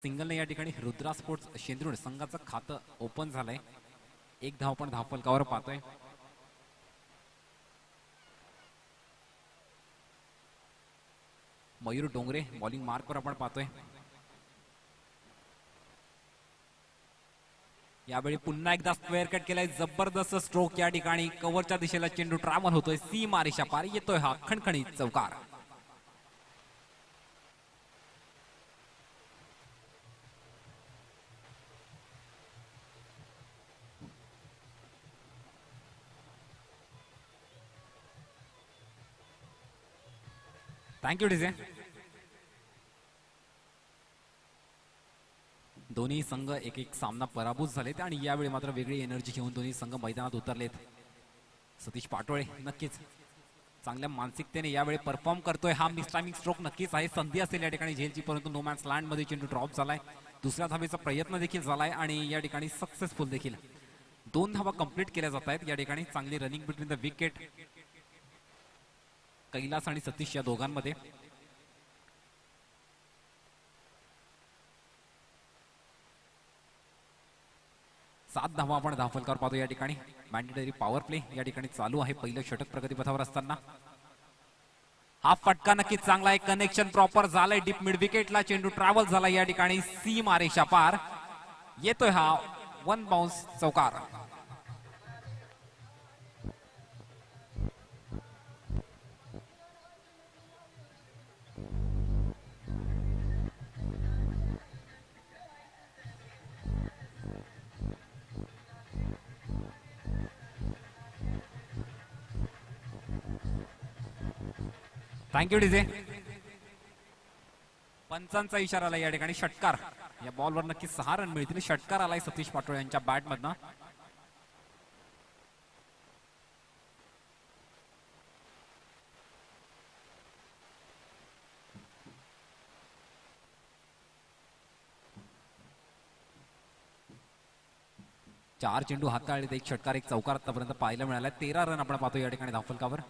सिंगलने या ठिकाणी रुद्रा स्पोर्ट्स शेंद्रुड संघाचं खातं ओपन झालंय. एक धाव पण धावफलकावर पाहतोय. मयूर डोंगरे बॉलिंग मार्कवर आपण पाहतोय. यावेळी पुन्हा एकदा स्क्वेअर कट केलाय. जबरदस्त स्ट्रोक या ठिकाणी कव्हरच्या दिशेला चेंडू ट्रॅव्हल होतोय. सीमा रेषा पार येतोय हा खणखणीत चौकार. Thank you DJ. दोन्ही संघ एक एक सामना पराभूत झालेत आणि यावेळी मात्र वेगळी एनर्जी घेऊन दोन्ही संघ मैदानात उतरलेत. सतीश पाटोळे नक्कीच चांगल्या मानसिकतेने यावेळी परफॉर्म करतोय. हा मिसटायमिंग स्ट्रोक नक्कीच आहे. संधी असेल या ठिकाणी झेलची, परंतु नो मॅन्स लँड मध्ये चेंडू ड्रॉप झालाय. दुसऱ्या धावेचा प्रयत्न देखील झालाय आणि या ठिकाणी सक्सेसफुल देखील. 2 धावा कंप्लीट केल्या जात आहेत या ठिकाणी. चांगली running between the wicket Kailas आणि सतीश या दोघांमध्ये. सात धावा आपण धावफलकावर पाहतो या ठिकाणी. मॅन्डेटरी पॉवर प्ले या ठिकाणी चालू आहे. पहिलं षटक प्रगतीपथावर असताना हा फटका नक्कीच चांगला आहे. कनेक्शन प्रॉपर झालंय. डीप मिड विकेटला चेंडू ट्रॅव्हल झाला या ठिकाणी. सीमा रेषा पार येतोय हा 1 बाउन्स चौकार. Thank you DJ. पंचांचा इशारा आला या ठिकाणी. षटकार. या बॉलवर नक्की 6 रन मिळतील. षटकार आलाय सतीश पाटोळे यांच्या बॅट मधनं. चार चेंडू हाताळलेत. एक षटकार एक चौकार आतापर्यंत पाहायला मिळाला. 13 रन आपण पाहतो या ठिकाणी धावफलकावर.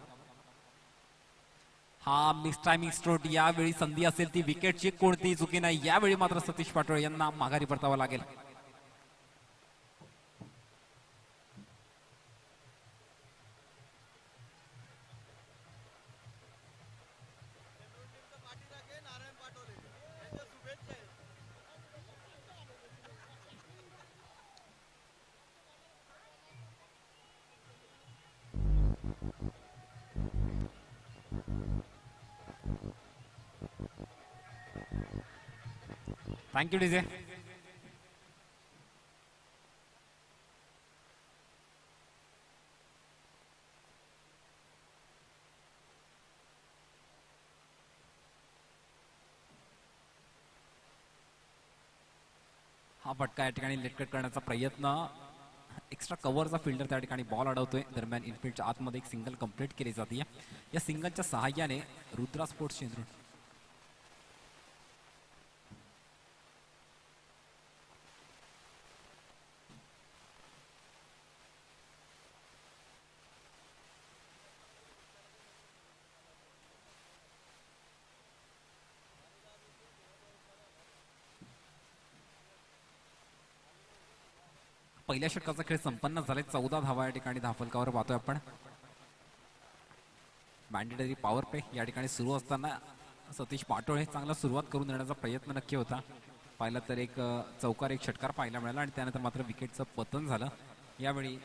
हा मिस टायमिंग स्ट्रोक. यावेळी संधी असेल ती विकेटची, कोणतीही चुकी नाही. यावेळी मात्र सतीश पाटोळे यांना माघारी परतावं लागेल. Thank you DJ. हा फटका या ठिकाणी लेटकट करण्याचा प्रयत्न. एक्स्ट्रा कव्हरचा फिल्डर त्या ठिकाणी बॉल अडवतोय. दरम्यान इनफिल्डच्या आतमध्ये एक सिंगल कंप्लीट केली जाते. या सिंगलच्या सहाय्याने रुद्रा स्पोर्ट्स शेंद्रुड पहिल्या षटकाचा खेळ संपन्न झालाय. 14 धावा या ठिकाणी धावफलकावर पाहतोय आपण. मॅन्डेटरी पॉवर प्ले या ठिकाणी सुरू असताना सतीश पाटोळे चांगला सुरुवात करून देण्याचा प्रयत्न नक्की होता. पाहिला तर एक चौकार एक षटकार पाहायला मिळाला आणि त्यानंतर मात्र विकेटचं पतन झालं. यावेळी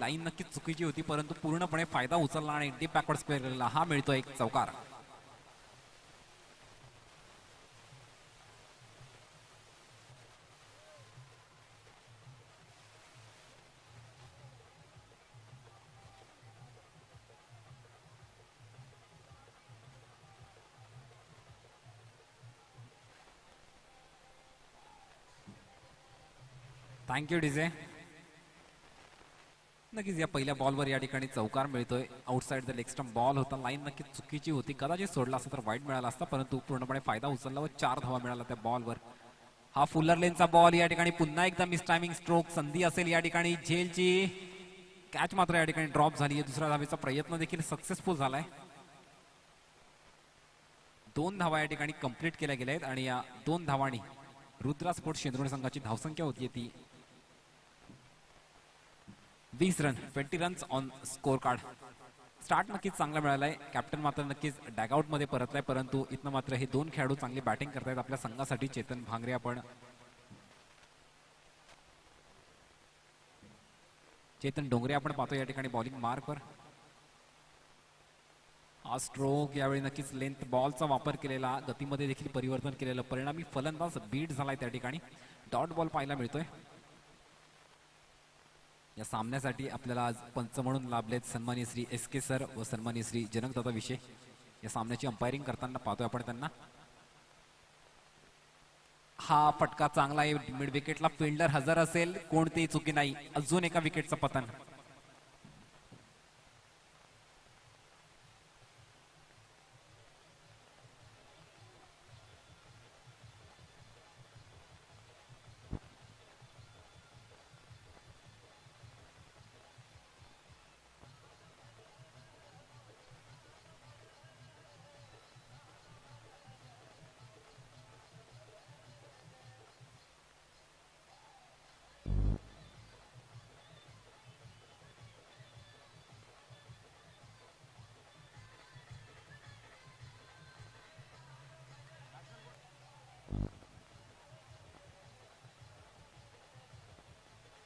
लाईन नक्कीच चुकीची होती, परंतु पूर्णपणे फायदा उचलला आणि डीप बॅकवर्ड स्क्वेअर केलेला हा मिळतो एक चौकार. Thank you DJ. नक्कीच या पहिल्या बॉलवर या ठिकाणी चौकार मिळतोय. Outside the leg stump ball होता. लाईन नक्कीच चुकीची होती. कदाचित सोडला असता तर वाईट मिळाला असता, परंतु पूर्णपणे फायदा उचलला व 4 धावा मिळाला त्या बॉलवर. हा फुलर लेनचा बॉल या ठिकाणी पुन्हा एकदा मिस टायमिंग स्ट्रोक. संधी असेल या ठिकाणी झेलची. कॅच मात्र या ठिकाणी ड्रॉप झाली. दुसऱ्या धावेचा प्रयत्न देखील सक्सेसफुल झालाय. 2 धावा या ठिकाणी कंप्लीट केल्या गेल्या आहेत आणि या 2 धावांनी रुद्रा स्पोर्ट्स शेंद्रोणी संघाची धावसंख्या होती ती 20 run, 20 runs on score card. Start नक्कीच चांगला मिळालाय. कॅप्टन मात्र नक्कीच डॅगआउट मध्ये परतलाय, परंतु इथनं मात्र हे 2 खेळाडू चांगली बॅटिंग करतायत आपल्या संघासाठी. चेतन भांगरे आपण चेतन डोंगरे आपण पाहतो या ठिकाणी बॉलिंग मार्कवर. हा स्ट्रोक यावेळी नक्कीच लेंथ बॉलचा वापर केलेला, गतीमध्ये देखील परिवर्तन केलेलं, परिणामी फलंदाज बीट झालाय त्या ठिकाणी. डॉट बॉल पाहायला मिळतोय. या सामन्यासाठी आपल्याला आज पंच म्हणून लाभलेत सन्माननीय श्री SK सर व सन्माननीय श्री जनकदादा विषय. या सामन्याची अंपायरिंग करताना पाहतोय आपण त्यांना. हा फटका चांगला आहे. मिड विकेटला फिल्डर हजर असेल, कोणतीही चुकी नाही. अजून एका विकेटचं पतन.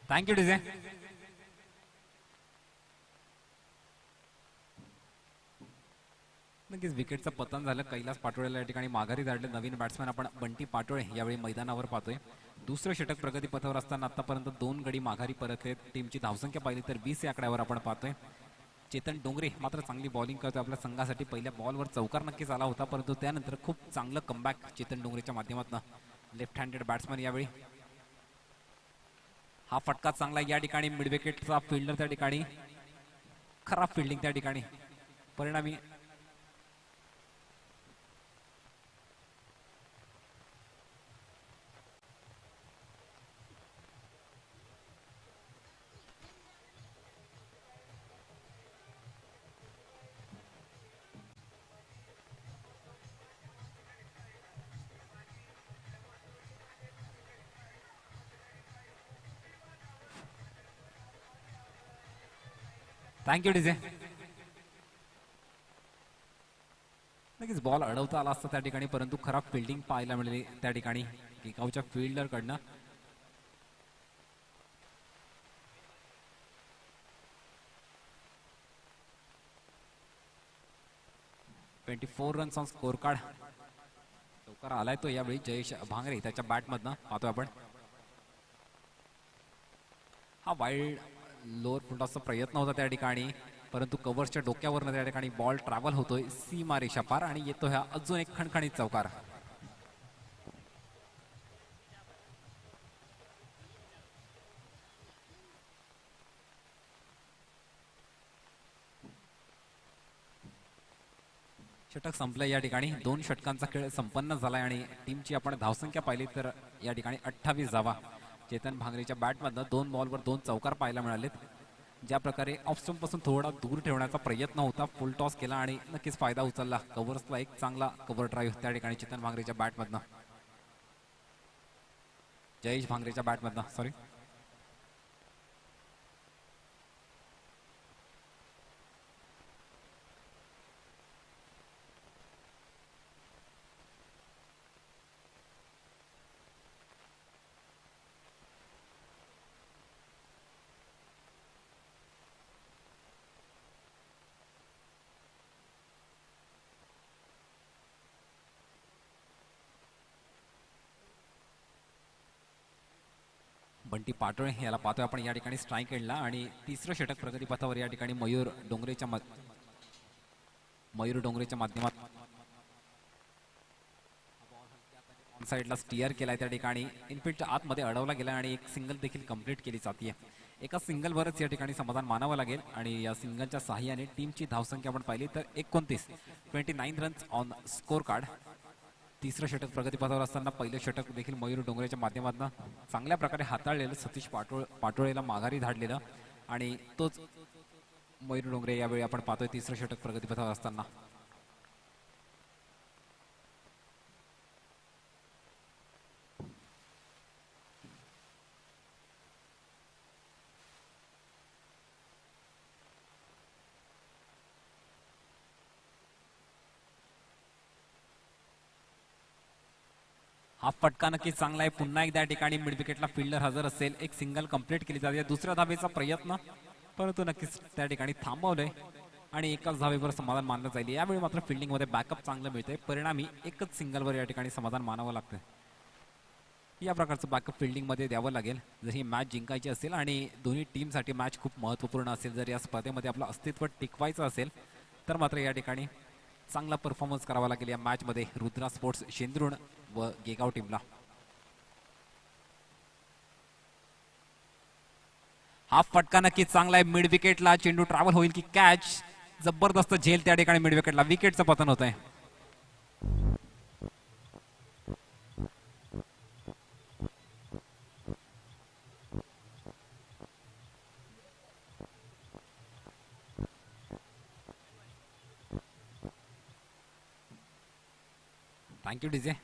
Thank you DJ. नक्कीच विकेटचं पतन झालं. कैलास पाटोळेला या ठिकाणी माघारी धाडले. नवीन बॅट्समॅन आपण बंटी पाटोळे यावेळी मैदानावर पाहतोय. दुसरं षटक प्रगतीपथावर असताना आतापर्यंत 2 गडी माघारी परत आहेत. टीमची धावसंख्या पाहिली तर 20 या आकड्यावर आपण पाहतोय. चेतन डोंगरे मात्र चांगली बॉलिंग करतोय आपल्या संघासाठी. पहिल्या बॉलवर चौकार नक्कीच आला होता, परंतु त्यानंतर खूप चांगलं कमबॅक चेतन डोंगरेच्या माध्यमातून. लेफ्ट हँडेड बॅट्समॅन यावेळी. हा फटका चांगला या ठिकाणी. मिड विकेटचा फिल्डर त्या ठिकाणी, खराब फिल्डिंग त्या ठिकाणी, परिणामी थँक्यू डीजे. नक्कीच बॉल अडवता आला असता त्या ठिकाणी, परंतु खराब फिल्डिंग पाहायला मिळाली त्या ठिकाणी किकाऊच्या फिल्डर कडनं. ...24 रन्स ऑन स्कोर कार्ड. चौकार आलाय तो यावेळी जयेश भांगरे त्याच्या बॅटमधनं. पाहतोय आपण हा वाईल्ड लोअर फुलटॉसचा प्रयत्न होता त्या ठिकाणी, परंतु कव्हर्सच्या डोक्यावरनं त्या ठिकाणी बॉल ट्रॅव्हल होतोय सीमा रेषा पार आणि येतो ह्या अजून एक खणखणीत चौकार. षटक संपलं या ठिकाणी. 2 षटकांचा खेळ संपन्न झालाय आणि टीमची आपण धावसंख्या पाहिली तर या ठिकाणी 28 धावा. चेतन भांगरेच्या बॅटमधनं 2 बॉलवर 2 चौकार पाहायला मिळालेत. ज्या प्रकारे ऑफ स्टंप पासून थोडा दूर ठेवण्याचा प्रयत्न होता, फुल टॉस केला आणि नक्कीच फायदा उचलला. कव्हर्सला एक चांगला कव्हर ड्राईव्ह त्या ठिकाणी चेतन भांगरेच्या बॅटमधनं, जयेश भांगरेच्या बॅटमधनं सॉरी. बंटी पाटोळे याला पाहतोय आपण या ठिकाणी स्ट्राईक एंडला. आणि तिसरं षटक प्रगतीपथावर या ठिकाणी मयूर डोंगरेच्या माध्यमात ऑन साईडला स्टिअर केलाय त्या ठिकाणी. इनफिल्डच्या आतमध्ये अडवला गेला आणि एक सिंगल देखील कंप्लीट केली जाते. एका सिंगलवरच या ठिकाणी समाधान मानावं लागेल आणि या सिंगलच्या सहाय्याने टीमची धावसंख्या आपण पाहिली तर 29 रन्स ऑन स्कोर कार्ड. तिसरं षटक प्रगतीपथावर असताना पहिलं षटक देखील मयूर डोंगरेच्या माध्यमातून चांगल्या प्रकारे हाताळलेलं, सतीश पाटोळेला माघारी धाडलेलं आणि तोच मयूर डोंगरे यावेळी आपण पाहतोय तिसरं षटक प्रगतीपथावर असताना. हा फटका नक्कीच चांगला आहे. पुन्हा एकदा या ठिकाणी मिड विकेटला फिल्डर हजर असेल. एक सिंगल कंप्लीट केली जाते. दुसऱ्या धावेचा प्रयत्न, परंतु नक्कीच त्या ठिकाणी थांबवलंय आणि एकाच धावेवर समाधान मानलं जाईल. यावेळी मात्र फिल्डिंगमध्ये बॅकअप चांगलं मिळतंय. परिणामी एकच सिंगलवर या ठिकाणी समाधान मानावं लागतं. या प्रकारचं बॅकअप फिल्डिंगमध्ये द्यावं लागेल जर ही मॅच जिंकायची असेल आणि दोन्ही टीमसाठी मॅच खूप महत्त्वपूर्ण असेल. जर या स्पर्धेमध्ये आपलं अस्तित्व टिकवायचं असेल तर मात्र या ठिकाणी चांगला परफॉर्मन्स करावा लागेल या मॅचमध्ये रुद्रा स्पोर्ट्स शेंद्रुण व गेगाव टीमला. हा फटका नक्कीच चांगला आहे. मिड विकेटला चेंडू ट्रॅव्हल होईल की कॅच. जबरदस्त झेल त्या ठिकाणी मिड विकेटला. विकेटचं पतन होत आहे. Thank you DJ.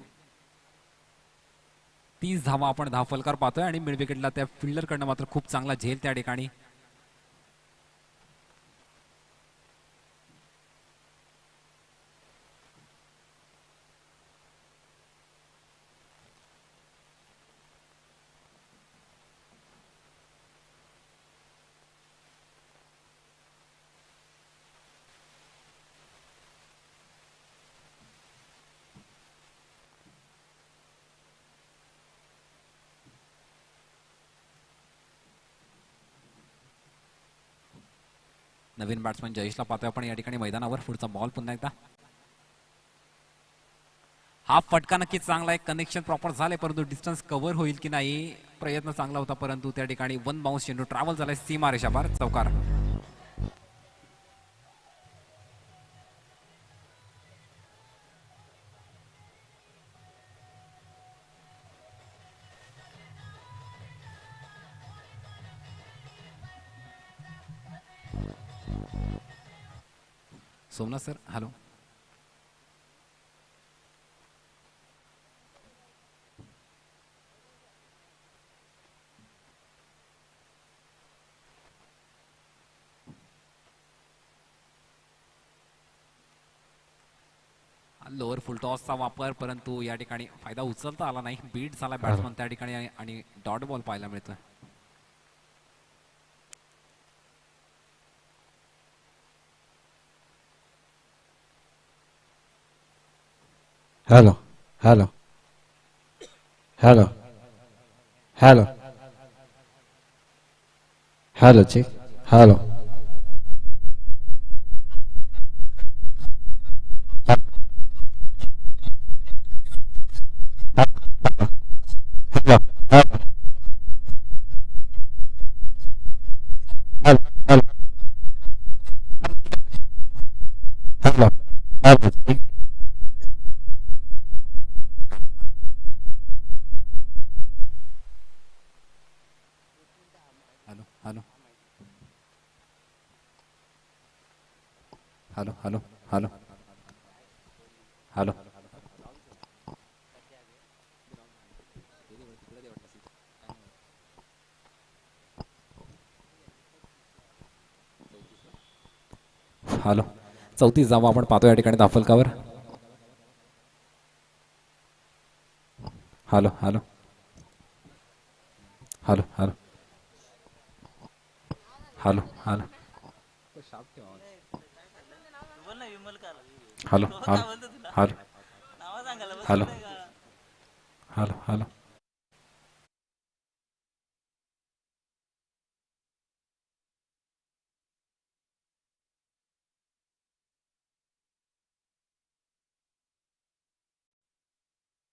30 धावा आपण धावफलकार पाहतोय आणि मिड विकेटला त्या फिल्डरकडनं मात्र खूप चांगला झेल त्या ठिकाणी. नवीन बॅट्समन जयेशला पाहतोय आपण या ठिकाणी मैदानावर. पुढचा बॉल पुन्हा एकदा. हा फटका नक्कीच चांगला आहे. कनेक्शन प्रॉपर झाले परंतु डिस्टन्स कव्हर होईल की नाही प्रयत्न चांगला होता परंतु त्या ठिकाणी वन बाउन्स चेंडू ट्रॅव्हल झालाय सीमा रेषापार. चौकार. Somnath sir hello. लोअर फुलटॉसचा वापर परंतु या ठिकाणी फायदा उचलता आला नाही. बीट झाला बॅट्समन त्या ठिकाणी आणि डॉट बॉल पाहायला मिळतोय. Hello hello hello hello hello check. Hello hello hello hello hello hello check. Hello hello hello hello hello hello. Hello. 34 धावा आपण पाहतो या ठिकाणी धावफलकावर. Hello hello hello hello hello hello hello hello hello hello hello hello.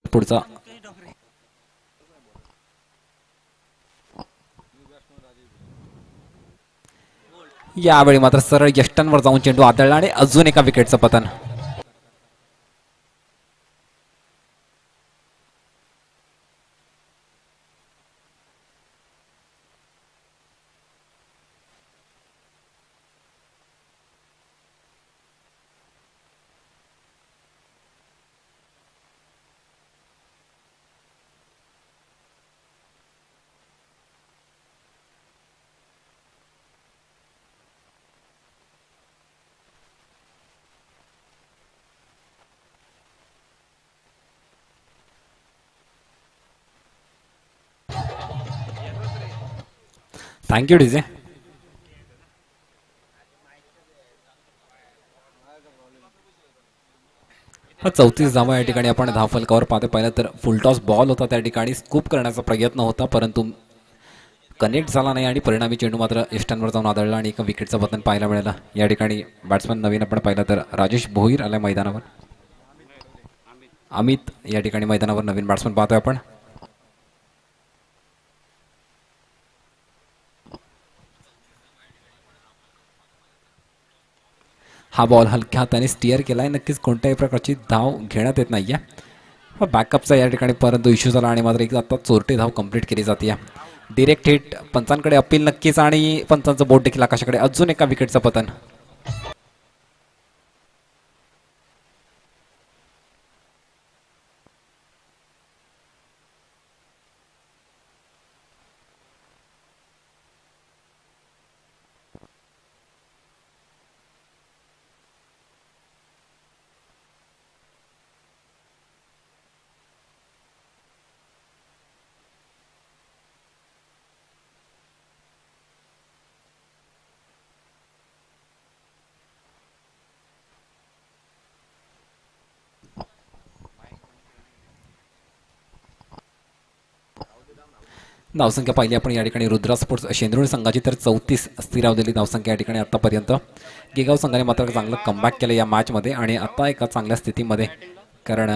पुढचा यावेळी मात्र सरळ यष्टांवर जाऊन चेंडू आदळला आणि अजून एका विकेटचं पतन. Thank you DJ. हा 34 धावा या ठिकाणी आपण धावफलकावर पाहतो. पाहिलं तर फुलटॉस बॉल होता त्या ठिकाणी, स्कूप करण्याचा प्रयत्न होता परंतु कनेक्ट झाला नाही आणि परिणामी चेंडू मात्र यष्टांवर जाऊन आदळला आणि एका विकेटचं पतन पाहायला मिळालं. या ठिकाणी बॅट्समन नवीन आपण पाहिलं तर राजेश भोईर आला मैदानावर. अमित या ठिकाणी मैदानावर नवीन बॅट्समन पाहतोय आपण. हा बॉल हलक्या हाताने स्टिअर केलाय. नक्कीच कोणत्याही प्रकारची धाव घेण्यात येत नाहीये. बॅकअपचा या ठिकाणी परंतु इश्यू झाला आणि मात्र एक आता चोरटी धाव कंप्लीट केली जाते. डिरेक्ट हिट, पंचांकडे अपील नक्कीच आणि पंचांचं बोट देखील आकाशाकडे. अजून एका विकेटचं पतन. धावसंख्या पाहिली आपण या ठिकाणी रुद्रा स्पोर्ट्स शेंद्रुळी संघाची तर 34 स्थिरावलेली धावसंख्या या ठिकाणी आतापर्यंत. गेगाव संघाने मात्र चांगलं कमबॅक केलं या मॅचमध्ये आणि आता एका चांगल्या स्थितीमध्ये, कारण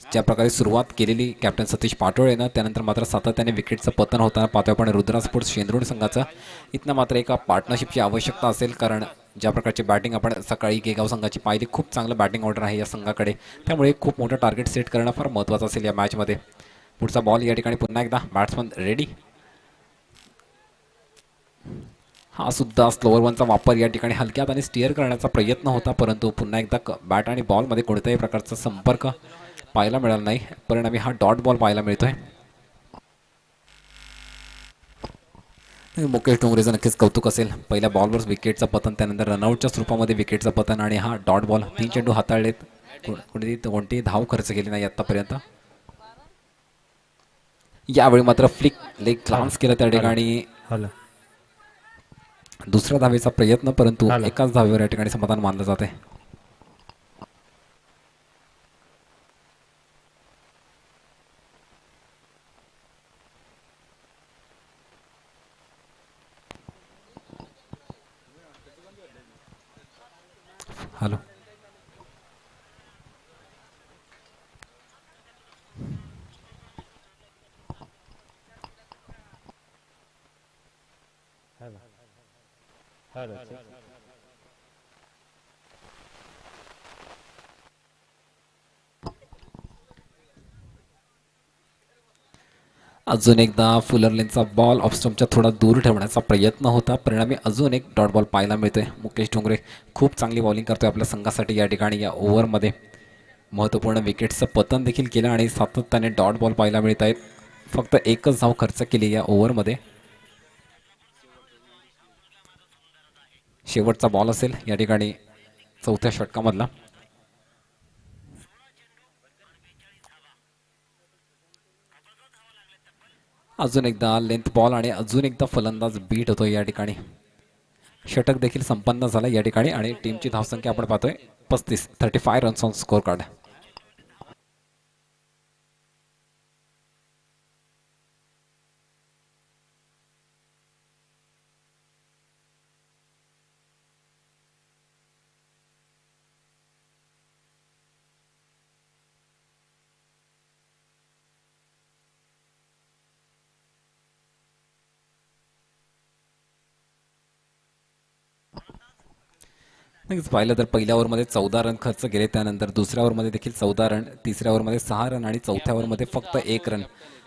ज्या प्रकारे सुरुवात केलेली कॅप्टन सतीश पाटोळेनं त्यानंतर मात्र सातत्याने विकेटचं पतन होताना पाहतोय आपण रुद्रा स्पोर्ट्स शेंद्रुळी संघाचं. इथनं मात्र एका पार्टनरशिपची आवश्यकता असेल, कारण ज्या प्रकारची बॅटिंग आपण सकाळी गेगाव संघाची पाहिली, खूप चांगलं बॅटिंग ऑर्डर आहे या संघाकडे. त्यामुळे खूप मोठं टार्गेट सेट करणं फार महत्त्वाचं असेल या मॅचमध्ये. पुढचा बॉल या ठिकाणी पुन्हा एकदा बॅट्समन रेडी. हा सुद्धा स्लोअर वनचा वापर या ठिकाणी हलक्यात आणि स्टिअर करण्याचा प्रयत्न होता परंतु पुन्हा एकदा बॅट आणि बॉलमध्ये कोणत्याही प्रकारचा संपर्क पाहायला मिळाला नाही. परिणामी हा डॉट बॉल पाहायला मिळतोय. मुकेश डोंगरेचं नक्कीच कौतुक असेल. पहिल्या बॉलवर विकेटचं पतन, त्यानंतर रनआउटच्या स्वरूपामध्ये विकेटचं पतन आणि हा डॉट बॉल. 3 चेंडू हाताळलेत, कोणतीही धाव खर्च केली नाही आतापर्यंत. यावेळी मात्र फ्लिक लेग ग्लान्स केलं त्या ठिकाणी. दुसऱ्या धावेचा प्रयत्न परंतु एकाच धावेवर या ठिकाणी समाधान मानलं जाते. हॅलो अजून एकदा फुलर लेनचा बॉल ऑफस्टम्पच्या थोडा दूर ठेवण्याचा प्रयत्न होता. परिणामी अजून एक डॉट बॉल पाहायला मिळतोय. मुकेश डोंगरे खूप चांगली बॉलिंग करतोय आपल्या संघासाठी या ठिकाणी. या ओव्हरमध्ये महत्त्वपूर्ण विकेटचं पतन देखील केलं आणि सातत्याने डॉट बॉल पाहायला मिळत आहेत. फक्त एकच धाव खर्च केली या ओव्हरमध्ये. शेवटचा बॉल असेल या ठिकाणी चौथ्या षटकामधला. अजून एकदा लेंथ बॉल आणि अजून एकदा फलंदाज बीट होतो या ठिकाणी. षटक देखील संपन्न झालं या ठिकाणी आणि टीमची धावसंख्या आपण पाहतोय 35 रन्स ऑन स्कोर कार्ड. नक्कीच पाहिलं तर पहिल्या ओव्हरमध्ये 14 रन खर्च केले, त्यानंतर दुसऱ्या ओव्हरमध्ये देखील 14 रन, तिसऱ्या ओव्हरमध्ये 6 रन आणि चौथ्या ओव्हरमध्ये फक्त 1 रन.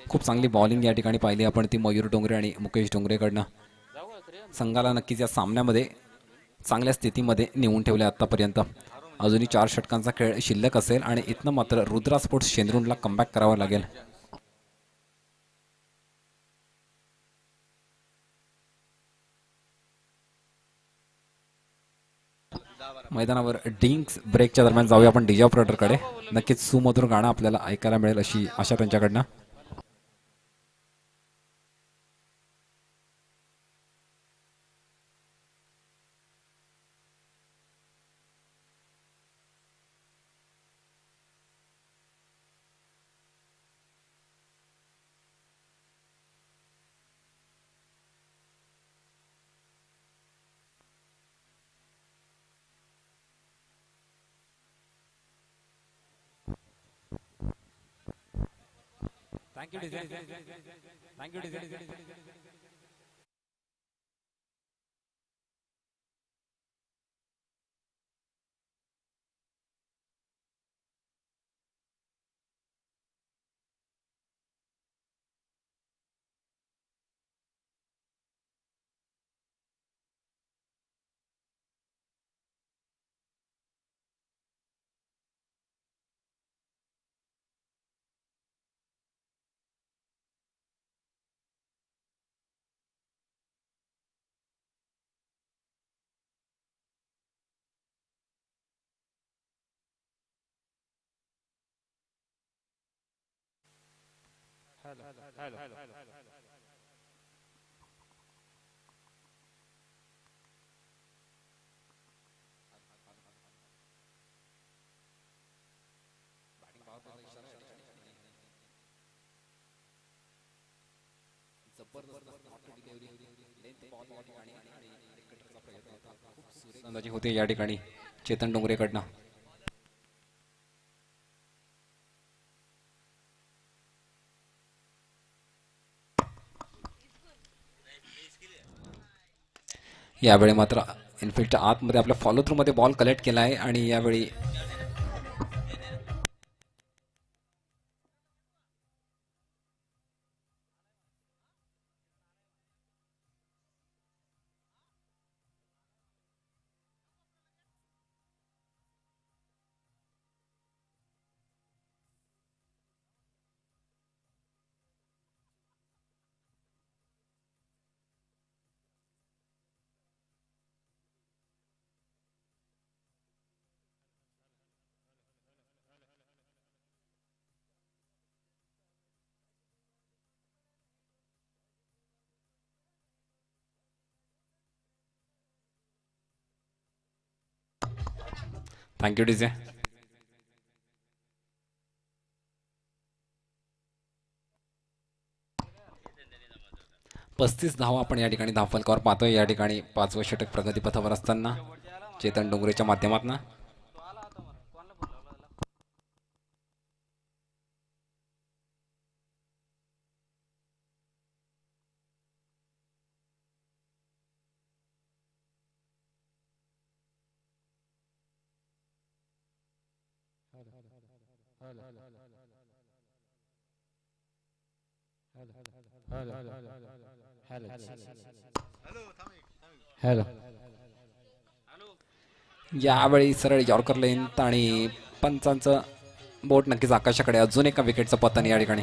खूप चांगली बॉलिंग या ठिकाणी पाहिली आपण ती मयूर डोंगरे आणि मुकेश डोंगरेकडनं. संघाला नक्कीच या सामन्यामध्ये चांगल्या स्थितीमध्ये नेऊन ठेवले आत्तापर्यंत. अजूनही 4 षटकांचा खेळ शिल्लक असेल आणि इथनं मात्र रुद्रा स्पोर्ट्स शेंद्रुणला कमबॅक करावं लागेल. मैदानावर ड्रिंक्स ब्रेकच्या दरम्यान जाऊया आपण डीजे ऑपरेटरकडे. नक्कीच सुमधुर गाणं आपल्याला ऐकायला मिळेल अशी आशा त्यांच्याकडनं. Thank you DJ, thank you DJ. अंदाजी होते या ठिकाणी चेतन डोंगरेकडनं. यावेळी मात्र इनफिल्डच्या आतमध्ये आपल्या फॉलो थ्रू मध्ये बॉल कलेक्ट केला आहे आणि यावेळी थँक्यू डिझे. 35 धावा आपण या ठिकाणी धावफलकावर पाहतोय. या ठिकाणी 5वं षटक प्रगतीपथावर असताना चेतन डोंगरेच्या माध्यमातून हॅलो. यावेळी सरळ यॉर्कर लेंथ आणि पंचांचं बोट नक्कीच आकाशाकडे. अजून एका विकेटचं पतन या ठिकाणी.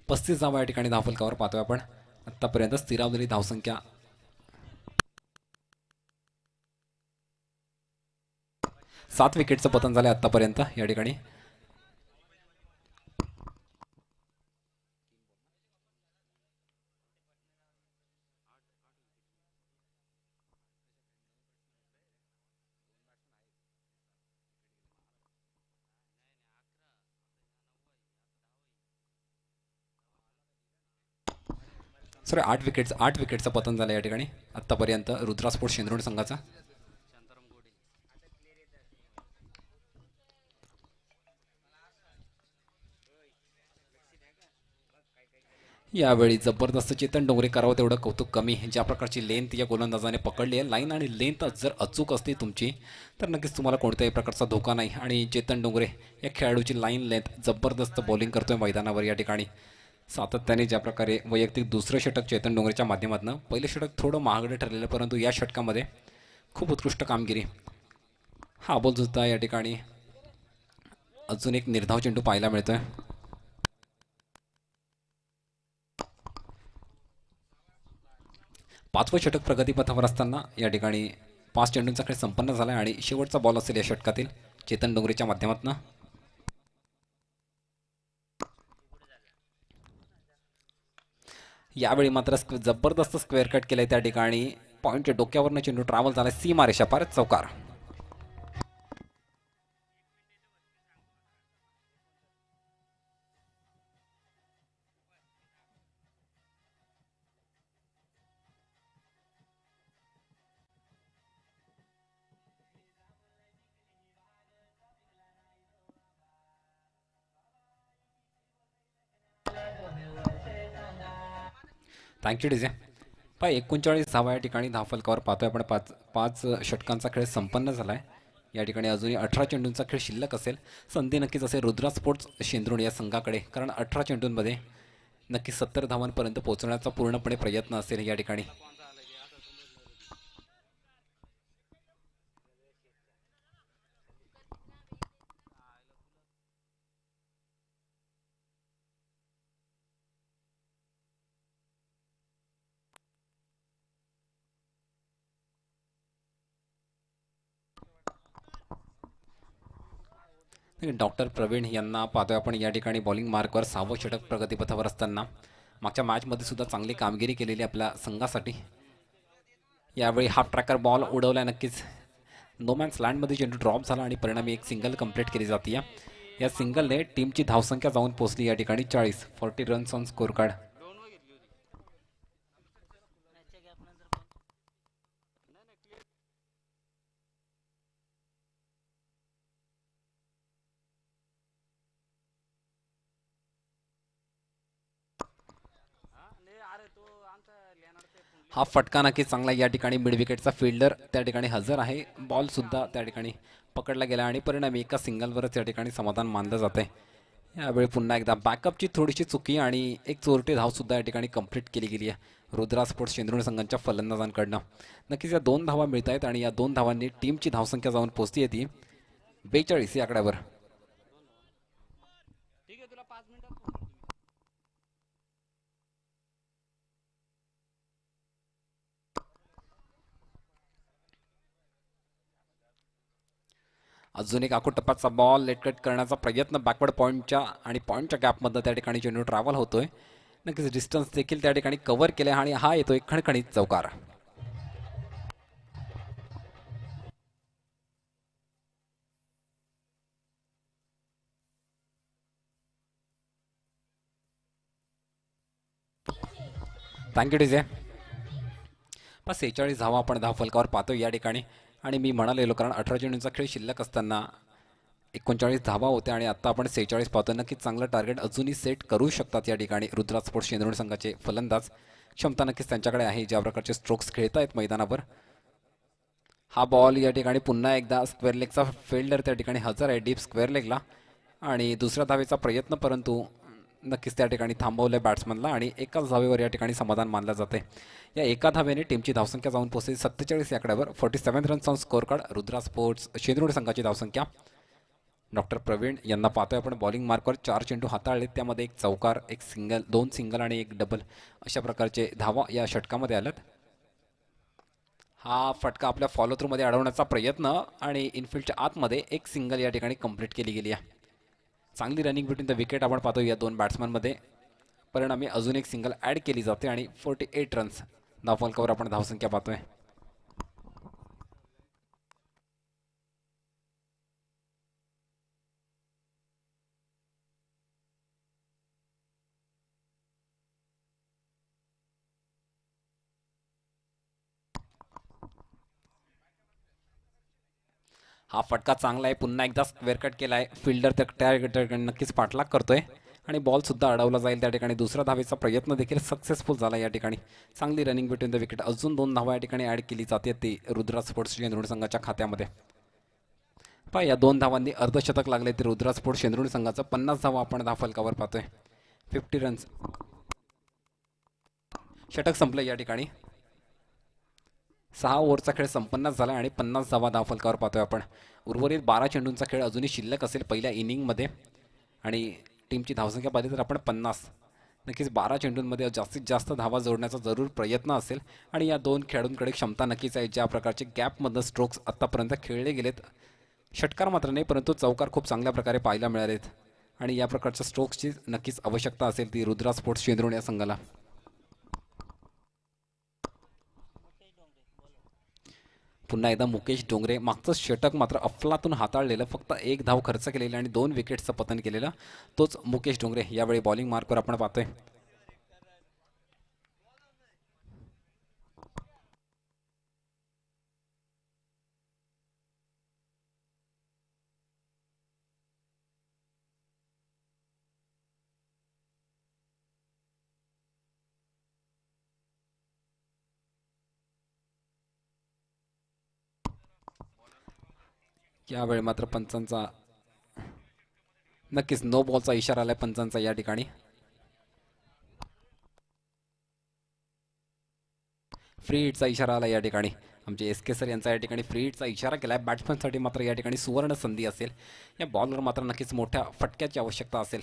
पस्तीस धावा या ठिकाणी धावफलकावर पाहतोय आपण. आतापर्यंत स्थिरावलेली धावसंख्या 7 विकेटचं पतन झालं आतापर्यंत या ठिकाणी. सॉरी 8 विकेटचं पतन झालं या ठिकाणी आतापर्यंत रुद्रा स्पोर्ट्स शेंद्रोण संघाचा. यावेळी जबरदस्त चेतन डोंगरे करावं तेवढं कौतुक कमी. ज्या प्रकारची लेंथ या गोलंदाजाने पकडली आहे, लाईन आणि लेंथ जर अचूक असते तुमची तर नक्कीच तुम्हाला कोणत्याही प्रकारचा धोका नाही. आणि चेतन डोंगरे या खेळाडूची लाईन लेंथ जबरदस्त बॉलिंग करतोय मैदानावर या ठिकाणी. सातत्याने ज्या प्रकारे वैयक्तिक दुसरं षटक चेतन डोंगरेच्या माध्यमातून, पहिलं षटक थोडं महागडं ठरलेलं परंतु या षटकामध्ये खूप उत्कृष्ट कामगिरी. हा बॉल सुद्धा या ठिकाणी अजून एक निर्धाव चेंडू पाहायला मिळतोय. पाचवं षटक प्रगतीपथावर असताना या ठिकाणी 5 चेंडूंचा खेळ संपन्न झाला आणि शेवटचा बॉल असेल या षटकातील चेतन डोंगरेच्या माध्यमातून. यावेळी मात्र जबरदस्त स्क्वेअर कट केलंय त्या ठिकाणी. पॉईंटच्या डोक्यावरनं चेंडू ट्रॅव्हल झालाय सीमा रेषा पार, चौकार. Thank you DJ. 39 धावा या ठिकाणी धावफलकावर पाहतोय आपण. पाच पाच षटकांचा खेळ संपन्न झालाय. या ठिकाणी अजूनही 18 चेंडूंचा खेळ शिल्लक असेल. संधी नक्कीच असेल रुद्रा स्पोर्ट्स शेंद्रुण या संघाकडे, कारण 18 चेंडूंमध्ये नक्की 70 धावांपर्यंत पोहोचण्याचा पूर्णपणे प्रयत्न असेल या ठिकाणी. डॉक्टर प्रवीण यांना पाहतोय आपण या ठिकाणी बॉलिंग मार्कवर 6वं षटक प्रगतीपथावर असताना. मागच्या मॅचमध्ये सुद्धा चांगली कामगिरी केलेली आपल्या संघासाठी. यावेळी हाफ ट्रॅकर बॉल उडवला नक्कीच. नो मॅन्स लँडमध्ये चेंडू ड्रॉप झाला आणि परिणामी एक सिंगल कंप्लीट केली जाते. या सिंगलने टीमची धावसंख्या जाऊन पोहोचली या ठिकाणी 40 रन्स ऑन स्कोर कार्ड. हा फटका नक्की चांगला या ठिकाणी. मिड विकेटचा फिल्डर त्या ठिकाणी हजर आहे. बॉल सुद्धा त्या ठिकाणी पकडला गेला आणि परिणामी एका सिंगलवरच या ठिकाणी समाधान मानलं जाते. यावेळी पुन्हा एकदा बॅकअपची थोडीशी चुकी आणि एक चोरटी धाव सुद्धा या ठिकाणी कंप्लीट केली गेली आहे रुद्रा स्पोर्ट्स शेंद्रुण संघाच्या फलंदाजांकडनं. नक्कीच या 2 धावा मिळत आहेत आणि या 2 धावांनी टीमची धावसंख्या जाऊन पोहोचती येते 42 या आकड्यावर. अजून एक आकुटप्पाचा बॉल लेटकट करण्याचा प्रयत्न बॅकवर्ड पॉईंटच्या आणि पॉईंटच्या गॅपमधनं त्या ठिकाणी चेंडू ट्रॅव्हल होतोय. नक्कीच डिस्टन्स देखील त्या ठिकाणी कव्हर केले आणि हा येतोय खणखणीत चौकार. Thank you DJ. 46 धावा आपण धावफलकावर पाहतोय या ठिकाणी. आणि मी म्हणालेलो कारण 18 चेंडूंचा खेळ शिल्लक असताना 39 धावा होत्या आणि आता आपण 46 पाहतोय. नक्कीच चांगलं टार्गेट अजूनही सेट करू शकतात या ठिकाणी रुद्रा स्पोर्ट्स शेंद्रुण संघाचे फलंदाज. क्षमता नक्कीच त्यांच्याकडे आहे ज्या प्रकारचे स्ट्रोक्स खेळतायत मैदानावर. हा बॉल या ठिकाणी पुन्हा एकदा स्क्वेअर लेगचा फिल्डर त्या ठिकाणी हजर आहे डीप स्क्वेअर लेगला आणि दुसऱ्या धावेचा प्रयत्न परंतु नक्कीच त्या ठिकाणी थांबवलं आहे बॅट्समनला आणि एकाच धावेवर या ठिकाणी समाधान मानलं जाते. या एका धावेने टीमची धावसंख्या जाऊन पोहोचली 47 या आकड्यावर. 47 runs on score card Rudra sports Shendrun संघाची धावसंख्या. डॉक्टर प्रवीण यांना पाहतोय आपण बॉलिंग मार्कवर 4 चेंडू हाताळले, त्यामध्ये एक चौकार, एक सिंगल, 2 सिंगल आणि एक डबल अशा प्रकारचे धावा या षटकामध्ये आल्यात. हा फटका आपल्या फॉलो थ्रूमध्ये अडवण्याचा प्रयत्न आणि इनफिल्डच्या आतमध्ये एक सिंगल या ठिकाणी कंप्लीट केली गेली आहे. चांगली रनिंग बिटवीन द विकेट आपण पाहतो या 2 बॅट्समनमध्ये. परिणामी अजून एक सिंगल ॲड केली जाते आणि 48 रन्स धावफलकावर आपण धावसंख्या पाहतोय. हा फटका चांगला आहे. पुन्हा एकदा स्क्वेअर कट केला आहे. फिल्डर त्या नक्कीच पाठलाग करतोय आणि बॉलसुद्धा अडवला जाईल त्या ठिकाणी. दुसरा धावेचा प्रयत्न देखील सक्सेसफुल झाला या ठिकाणी. चांगली रनिंग बिटवीन द विकेट. अजून 2 धावा या ठिकाणी ॲड केली जाते ती रुद्रा स्पोर्ट्स शेंद्रुण संघाच्या खात्यामध्ये. या 2 धावांनी अर्धशतक लागले ते रुद्रा स्पोर्ट्स शेंद्रुण संघाचं. 50 धावा आपण धावफलकावर पाहतोय. 50 रन्स. षटक संपलं या ठिकाणी. 6 ओव्हरचा खेळ संपन्नच झाला आणि 50 धावा धावफलकावर पाहतोय आपण. उर्वरित 12 चेंडूंचा खेळ अजूनही शिल्लक असेल पहिल्या इनिंगमध्ये आणि टीमची धावसंख्या पाहिली तर आपण 50. नक्कीच 12 चेंडूंमध्ये जास्तीत जास्त धावा जोडण्याचा जरूर प्रयत्न असेल आणि या 2 खेळाडूंकडे क्षमता नक्कीच आहे. ज्या प्रकारचे गॅपमधनं स्ट्रोक्स आत्तापर्यंत खेळले गेलेत, षटकार मात्र नाही परंतु चौकार खूप चांगल्या प्रकारे पाहायला मिळालेत आणि या प्रकारच्या स्ट्रोक्सची नक्कीच आवश्यकता असेल ती रुद्रा स्पोर्ट्स शेंद्रुण या संघाला. पुन्हा एकदा मुकेश डोंगरे. मागचं षटक मात्र अफलातून हाताळलेलं, फक्त एक धाव खर्च केलेलं आणि 2 विकेट्सचं पतन केलेलं तोच मुकेश डोंगरे यावेळी बॉलिंग मार्कवर आपण पाहतोय. यावेळी मात्र पंचांचा नक्कीच नो बॉलचा इशारा आलाय पंचांचा या ठिकाणी. फ्री हिटचा इशारा आला या ठिकाणी. आमचे एस के सर यांचा या ठिकाणी फ्री हिटचा इशारा केला आहे. बॅट्समनसाठी मात्र या ठिकाणी सुवर्ण संधी असेल. या बॉलवर मात्र नक्कीच मोठ्या फटक्याची आवश्यकता असेल.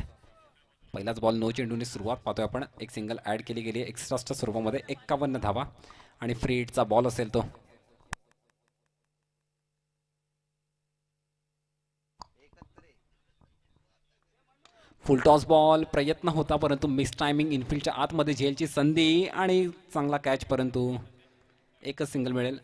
पहिलाच बॉल नो चेंडूने सुरुवात पाहतोय आपण. एक सिंगल ॲड केली गेली आहे एक्स्ट्राच्या स्वरूपामध्ये. 51 धावा आणि फ्री हिटचा बॉल असेल तो. फुल टॉस बॉल, प्रयत्न होता परंतु मिस टायमिंग. इनफिल्डच्या आतमध्ये झेलची संधी आणि चांगला कॅच, परंतु एकच सिंगल मिळेल.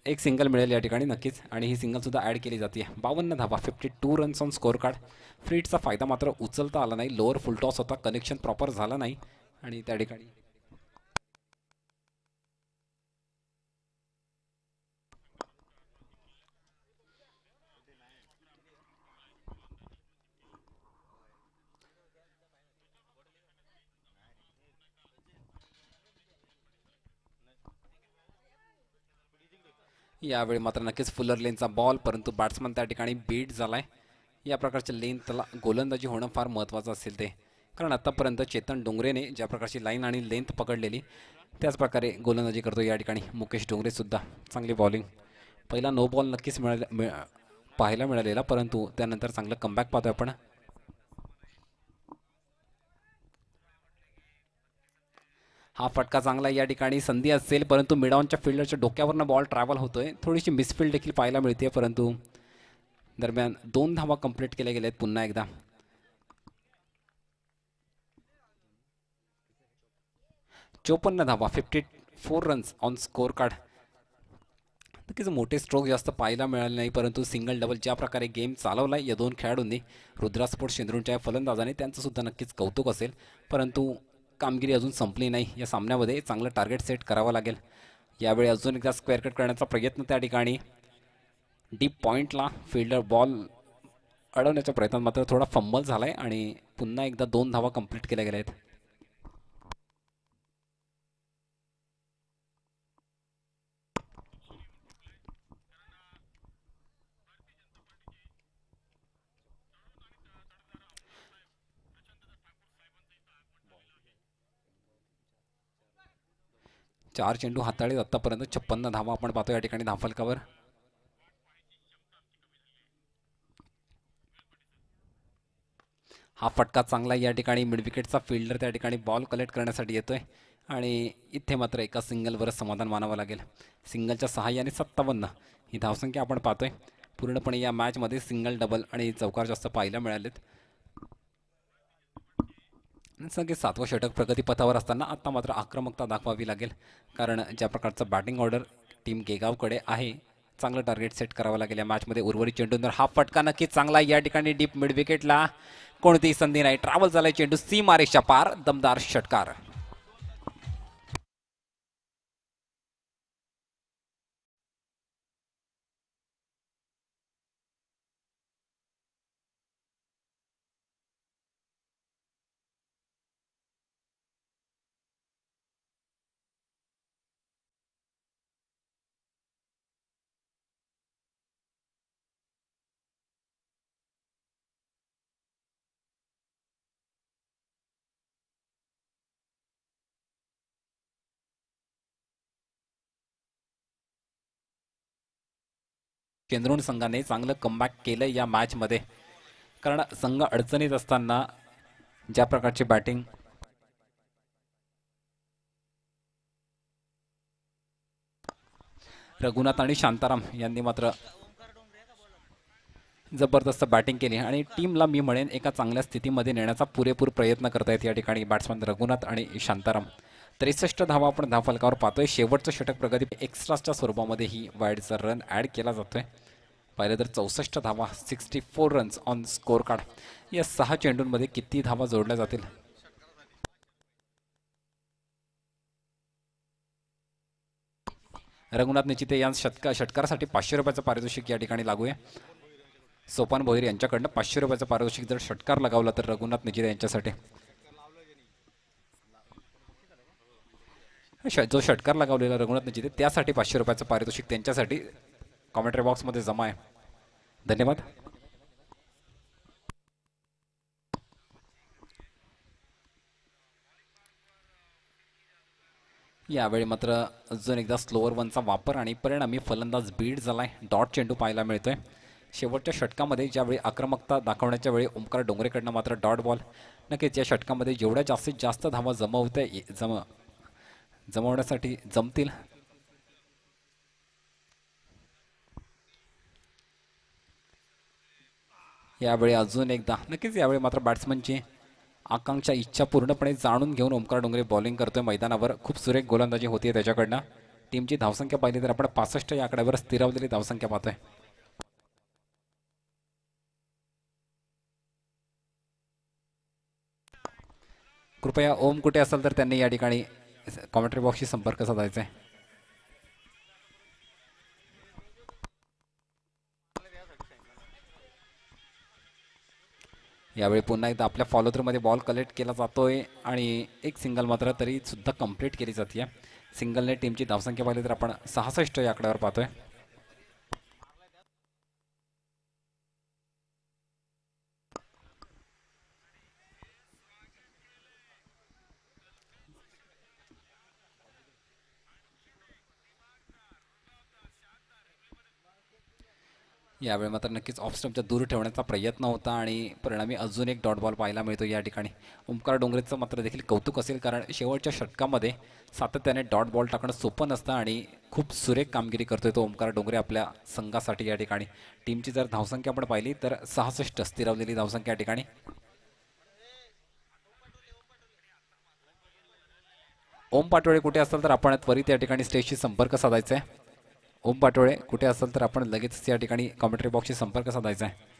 एक सिंगल मिळेल या ठिकाणी नक्कीच, आणि ही सिंगलसुद्धा ॲड केली जाते. 52 धावा, 52 रन्स ऑन स्कोअर कार्ड. फ्रीटचा फायदा मात्र उचलता आला नाही. लोअर फुल टॉस होता, कनेक्शन प्रॉपर झालं नाही आणि त्या ठिकाणी यावेळी मात्र नक्कीच फुलर लेनचा बॉल, परंतु बॅट्समन त्या ठिकाणी बीट झालाय. या प्रकारच्या लेंथला गोलंदाजी होणं फार महत्त्वाचं असेल ते, कारण आतापर्यंत चेतन डोंगरेने ज्या प्रकारची लाईन आणि लेंथ पकडलेली त्याच प्रकारे गोलंदाजी करतो या ठिकाणी मुकेश डोंगरेसुद्धा. चांगली बॉलिंग. पहिला नो बॉल नक्कीच पाहायला मिळालेला, परंतु त्यानंतर चांगलं कमबॅक पाहतोय आपण. हा फटका चांगला या ठिकाणी. संधी असेल परंतु मिडॉनच्या फिल्डरच्या डोक्यावरनं बॉल ट्रॅव्हल होतोय. थोडीशी मिसफिल्ड देखील पाहायला मिळते, परंतु दरम्यान 2 धावा कंप्लीट केल्या गेल्या आहेत पुन्हा एकदा. 54 धावा, 54 रन्स ऑन स्कोअर कार्ड. नक्कीच मोठे स्ट्रोक जास्त पाहायला मिळाले नाही, परंतु सिंगल डबल ज्या प्रकारे गेम चालवला या 2 खेळाडूंनी, रुद्रा स्पोर्ट्स शेंद्रूरच्या फलंदाजाने, त्यांचंसुद्धा नक्कीच कौतुक असेल. परंतु कामगिरी अजून संपली नाही. या सामन्यामध्ये चांगलं टार्गेट सेट करावं लागेल. यावेळी अजून एकदा स्क्वेअर कट करण्याचा प्रयत्न त्या ठिकाणी. डीप पॉईंटला फिल्डर बॉल अडवण्याच्या प्रयत्नात मात्र थोडा फंबल झालाय आणि पुन्हा एकदा 2 धावा कंप्लीट केल्या गेल्या आहेत. चार चेंडू हाताळले आतापर्यंत. 56 धावा आपण पाहतो या ठिकाणी धावफलकावर. हा फटका चांगला या ठिकाणी. मिडविकेटचा फिल्डर त्या ठिकाणी बॉल कलेक्ट करण्यासाठी येतोय आणि इथे मात्र एका सिंगलवरच समाधान मानावं लागेल. सिंगलच्या सहाय्याने 57 ही धावसंख्या आपण पाहतोय. पूर्णपणे या मॅचमध्ये सिंगल, डबल आणि चौकार जास्त पाहायला मिळालेत. सगळे 7वं षटक प्रगतीपथावर असताना आता मात्र आक्रमकता दाखवावी लागेल, कारण ज्या प्रकारचं बॅटिंग ऑर्डर टीम गेगावकडे आहे, चांगलं टार्गेट सेट करावं लागेल या मॅचमध्ये. उर्वरित चेंडूंवर हा फटका नक्कीच चांगला या ठिकाणी. डीप मिड विकेटला कोणतीही संधी नाही. ट्रॅव्हल झालाय चेंडू सीमारेषच्या पार. दमदार षटकार. केंद्रोन संघाने चांगलं कमबॅक केलं या मॅचमध्ये, कारण संघ अडचणीत असताना ज्या प्रकारची बॅटिंग रघुनाथ आणि शांताराम यांनी मात्र जबरदस्त बॅटिंग केली आणि टीमला मी म्हणेन एका चांगल्या स्थितीमध्ये नेण्याचा पुरेपूर प्रयत्न करतायत या ठिकाणी बॅट्समन रघुनाथ आणि शांताराम. 63 धावा आपण धावफलकावर पाहतोय. शेवटचं षटक प्रगती एक्स्ट्राच्या स्वरूपामध्ये ही वाईडचा रन ॲड केला जातोय. पाहिलं तर 64 धावा, 64 रन्स ऑन स्कोर कार्ड. या 6 चेंडूंमध्ये किती धावा जोडल्या जातील? रघुनाथ निचिते या षटकारासाठी 500 रुपयाचं पारितोषिक या ठिकाणी लागू आहे. सोपान भोईर यांच्याकडनं 500 रुपयाचं पारितोषिक जर षटकार लगावला तर रघुनाथ निचिते यांच्यासाठी जो षटकार लगावलेला रघुनाथ निचिते त्यासाठी 500 रुपयाचं पारितोषिक त्यांच्यासाठी कॉमेंट्री बॉक्समध्ये जमा आहे. धन्यवाद. यावेळी मात्र अजून एकदा स्लोअर वनचा वापर आणि परिणामी फलंदाज बीड झालाय. डॉट चेंडू पाहायला मिळतोय. शेवटच्या षटकामध्ये ज्यावेळी आक्रमकता दाखवण्याच्या वेळी ओंकार डोंगरेकडनं मात्र डॉट बॉल. नक्कीच या षटकामध्ये जेवढ्या जास्तीत जास्त धावा जमवण्यासाठी जमतील यावेळी अजून एकदा नक्कीच यावेळी मात्र बॅट्समनची आकांक्षा इच्छा पूर्णपणे जाणून घेऊन ओंकार डोंगरे बॉलिंग करतोय मैदानावर. खूप सुरेख गोलंदाजी होतीये त्याच्याकडनं. टीमची धावसंख्या पाहिली तर आपण 65 या आकड्यावर स्थिरावलेली धावसंख्या पाहतोय. कृपया ओम कुठे असेल तर त्यांनी या ठिकाणी कॉमेंट्री बॉक्सशी संपर्क साधायचा आहे. यावेळी पुन्हा एकदा आपल्या फॉलो थ्रूमध्ये बॉल कलेक्ट केला जातोय आणि एक सिंगल मात्र तरी सुद्धा कंप्लीट केली जाते. सिंगलने टीमची धावसंख्या पाहिली तर आपण 66 या आकड्यावर पाहतोय. यावेळी मात्र नक्कीच ऑफ स्टंपच्या दूर ठेवण्याचा प्रयत्न होता आणि परिणामी अजून एक डॉट बॉल पाहायला मिळतो या ठिकाणी. ओंकार डोंगरेचं मात्र देखील कौतुक असेल कारण शेवटच्या षटकामध्ये सातत्याने डॉट बॉल टाकणं सोपं नसतं आणि खूप सुरेख कामगिरी करतोय तो ओंकार डोंगरे आपल्या संघासाठी या ठिकाणी. टीमची जर धावसंख्या आपण पाहिली तर 66 स्थिरावलेली धावसंख्या या ठिकाणी. ओम पाटोळे कुठे असेल तर आपण त्वरित या ठिकाणी स्टेजशी संपर्क साधायचा आहे. ओम पाटोळे कुठे असेल तर आपण लगेच या ठिकाणी कॉमेंट्री बॉक्सशी संपर्क साधायचा आहे.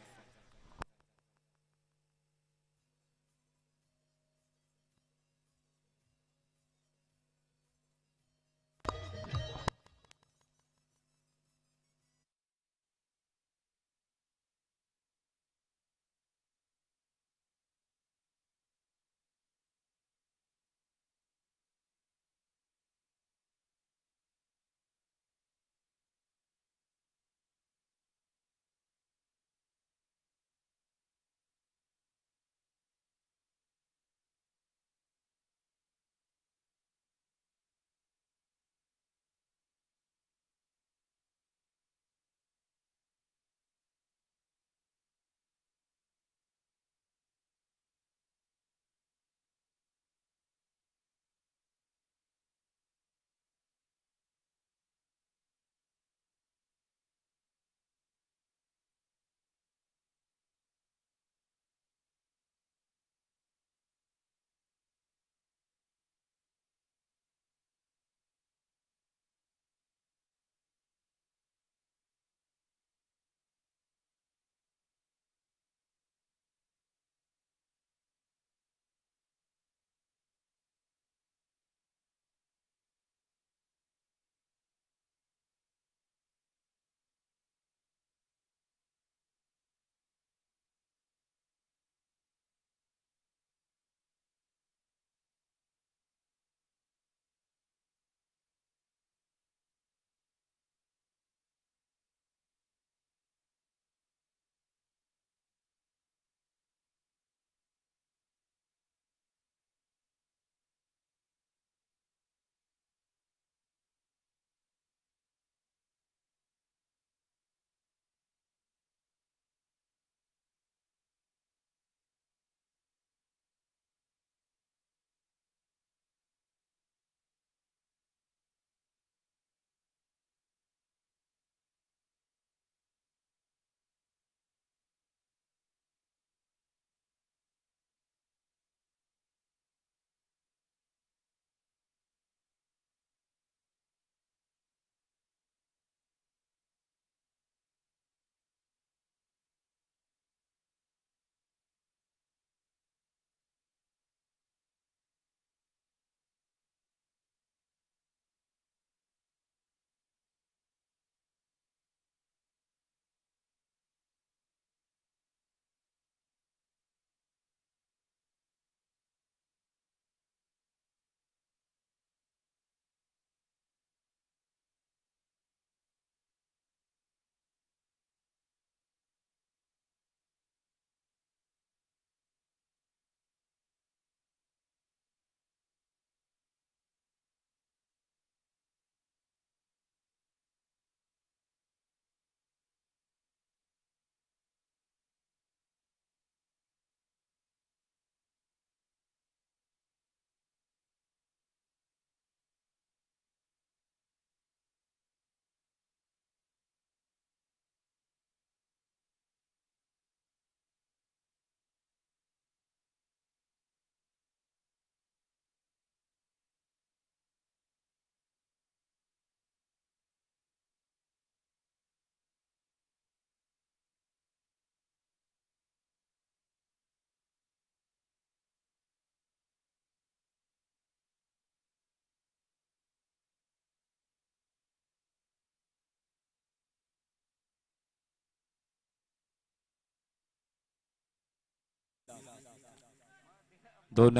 दोन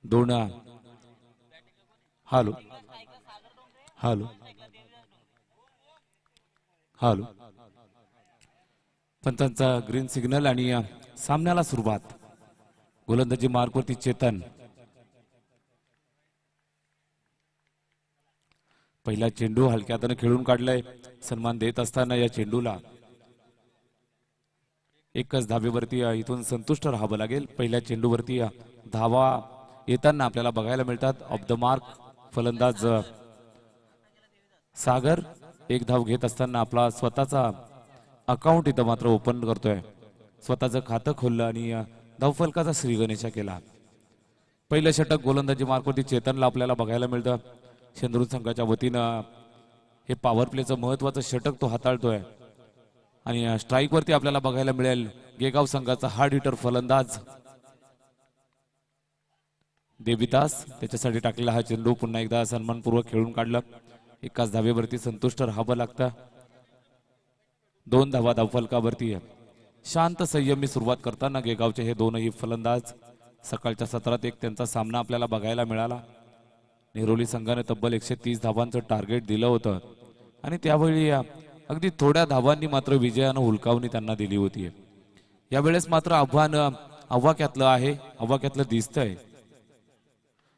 दोन हॅलो हॅलो हॅलो पंचांचा ग्रीन सिग्नल आणि सामन्याला सुरुवात. गोलंदाजी मार्कवरती चेतन. पहिला चेंडू हलक्या हाताने खेळून काढलाय. सन्मान देत असताना या चेंडूला एकच धावेवरती इथून संतुष्ट राहावं लागेल. पहिल्या चेंडूवरती धावा येताना आपल्याला बघायला मिळतात. ऑफ द मार्क फलंदाज सागर एक धाव घेत असताना आपला स्वतःचा अकाउंट इथं मात्र ओपन करतोय. स्वतःचं खातं खोललं आणि धावफलकाचा श्रीगणेशा केला. पहिलं षटक गोलंदाजी मार्कवरती चेतनला आपल्याला बघायला मिळतं. शेंद्रू संघाच्या वतीनं हे पॉवर प्लेचं महत्वाचं षटक तो हाताळतोय. आणि स्ट्राईक वरती आपल्याला बघायला मिळेल गेगाव संघाचा हार्ड हिटर फलंदाज देविदास. त्याच्यासाठी टाकलेला हा चेंडू पुन्हा एकदा सन्मानपूर्वक खेळून काढला. एकाच धावेवरती संतुष्ट राहावं लागतं. 2 धावा धावफलकावरती. शांत संयमी सुरुवात करताना गेगावचे हे दोनही फलंदाज. सकाळच्या सत्रात एक त्यांचा सामना आपल्याला बघायला मिळाला. नेरोली संघाने तब्बल 130 धावांचं टार्गेट दिलं होतं आणि त्यावेळी अगदी थोड्या धावांनी मात्र विजयानं हुलकावणी त्यांना दिली होती. यावेळेस मात्र आव्हान आव्हाक्यातलं आहे. आव्हाक्यातलं दिसतंय.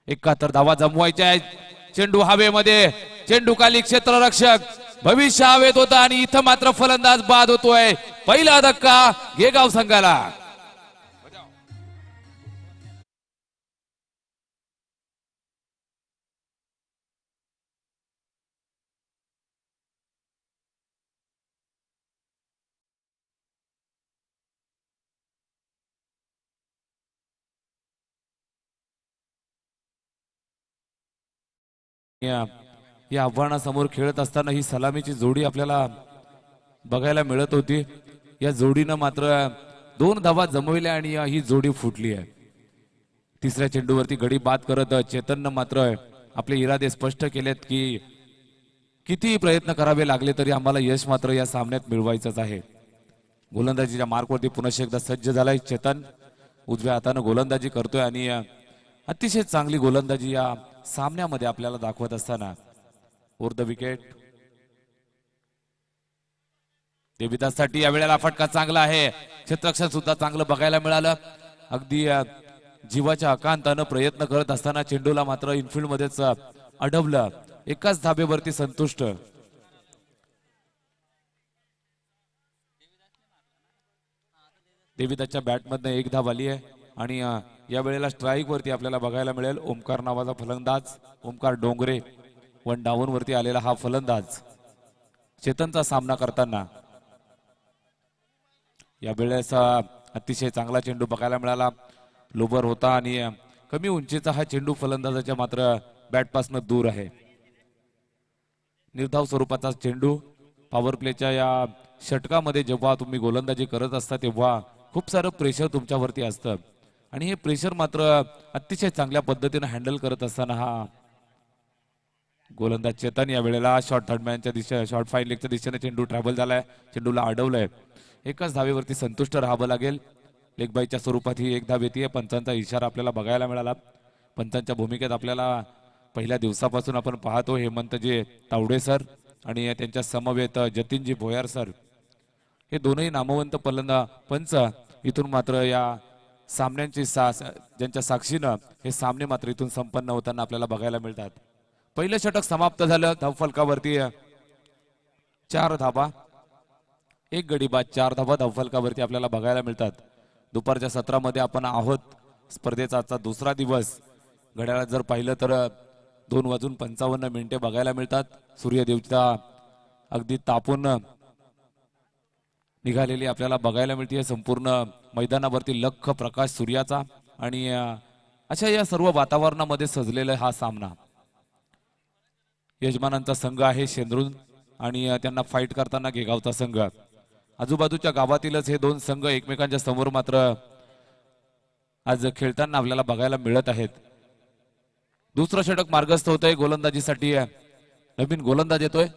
71 धावा जमवायच्या आहेत. चेंडू हवेमध्ये. चेंडू खाली क्षेत्ररक्षक. भविष्य हवेत होता आणि इथं मात्र फलंदाज बाद होतोय. पहिला धक्का गेगाव संघाला. या आव्हानासमोर खेळत असताना ही सलामीची जोडी आपल्याला बघायला मिळत होती. या जोडीनं मात्र 2 धावा जमविल्या आणि ही जोडी फुटली आहे. तिसऱ्या चेंडूवरती गडी बाद करत चेतननं मात्र आपले इरादे स्पष्ट केलेत की किती प्रयत्न करावे लागले तरी आम्हाला यश मात्र या सामन्यात मिळवायचंच आहे. गोलंदाजीच्या मार्कवरती पुन्हा एकदा सज्ज झालाय चेतन. उजव्या हातानं गोलंदाजी करतोय आणि अतिशय चांगली गोलंदाजी या सामन्यामध्ये आपल्याला दाखवत असताना ओव्हर द विकेट. देविदाससाठी यावेळेला फटका चांगला आहे. क्षेत्ररक्षण सुद्धा चांगलं बघायला मिळालं. अगदी जीवाच्या अकांतानं प्रयत्न करत असताना चेंडूला मात्र इनफिल्ड मध्येच अडवलं. एकाच धाबेवरती संतुष्ट. देविदासच्या बॅटमधनं 1 धाव आली आहे आणि या वेळेला स्ट्राईक वरती आपल्याला बघायला मिळेल ओमकार नावाचा फलंदाज. ओमकार डोंगरे 1 डाऊन वरती आलेला हा फलंदाज चेतनचा सामना करताना. या वेळेस अतिशय चांगला चेंडू बघायला मिळाला. लोबर होता आणि कमी उंचीचा हा चेंडू फलंदाजाच्या मात्र बॅटपासून दूर आहे. निर्धाव स्वरूपाचा चेंडू. पॉवर प्लेच्या या षटकामध्ये जेव्हा तुम्ही गोलंदाजी करत असता तेव्हा खूप सारं प्रेशर तुमच्यावरती असतं आणि हे प्रेशर मात्र अतिशय चांगल्या पद्धतीने हँडल करत असताना हा गोलंदाज चेतन या वेळेला शॉर्ट थर्डमॅनच्या दिशेने शॉर्ट फाईन लेगच्या दिशेने चेंडू ट्रॅव्हल झालाय. चेंडूला अडवलंय. एकाच धावेवरती संतुष्ट राहावं लागेल. लेगबाईच्या स्वरूपात ही 1 धाव येते. पंचांचा इशारा आपल्याला बघायला मिळाला. पंचांच्या भूमिकेत आपल्याला पहिल्या दिवसापासून आपण पाहतो हेमंतजी तावडे सर आणि त्यांच्या समवेत जतीनजी भोयार सर हे दोनही नामवंत पंच इथून मात्र या सामन्यांची ज्यांच्या साक्षीनं हे सामने मात्र इथून संपन्न होताना आपल्याला बघायला मिळतात. पहिलं षटक समाप्त झालं. धावफलकावरती 4 धावा. 1 गडी बाद. 4 धावा धावफलकावरती आपल्याला बघायला मिळतात. दुपारच्या सत्रामध्ये आपण आहोत. स्पर्धेचा आजचा दुसरा दिवस. घड्याळात जर पाहिलं तर 2:55 बघायला मिळतात. सूर्यदेवता अगदी तापून निघालेली आपल्याला बघायला मिळते. संपूर्ण मैदानावरती लख प्रकाश सूर्याचा आणि अशा या सर्व वातावरणामध्ये सजलेला हा सामना. यजमानांचा संघ आहे शेंद्रून आणि त्यांना फाईट करताना गेगावचा संघ. आजूबाजूच्या गावातीलच हे 2 संघ एकमेकांच्या समोर मात्र आज खेळताना आपल्याला बघायला मिळत आहेत. दुसरं षटक मार्गस्थ होतंय गोलंदाजीसाठी. नवीन गोलंदाज येतोय.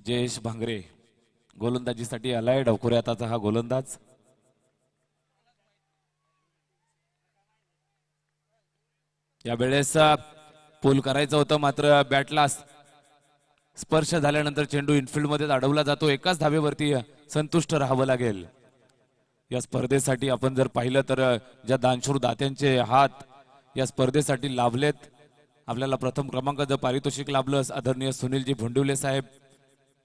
जयेश भांगरे गोलंदाजीसाठी आलाय. डवकुरे हाताचा हा गोलंदाज. यावेळेस पूल करायचं होतं, मात्र बॅटला स्पर्श झाल्यानंतर चेंडू इनफिल्ड मध्ये अडवला जातो. एकाच धावेवरती संतुष्ट राहावं लागेल. या स्पर्धेसाठी आपण जर पाहिलं तर ज्या दानशूर दात्यांचे हात या स्पर्धेसाठी लाभलेत, आपल्याला प्रथम क्रमांकाचं पारितोषिक लाभलं आदरणीय सुनीलजी भोंडिवले साहेब.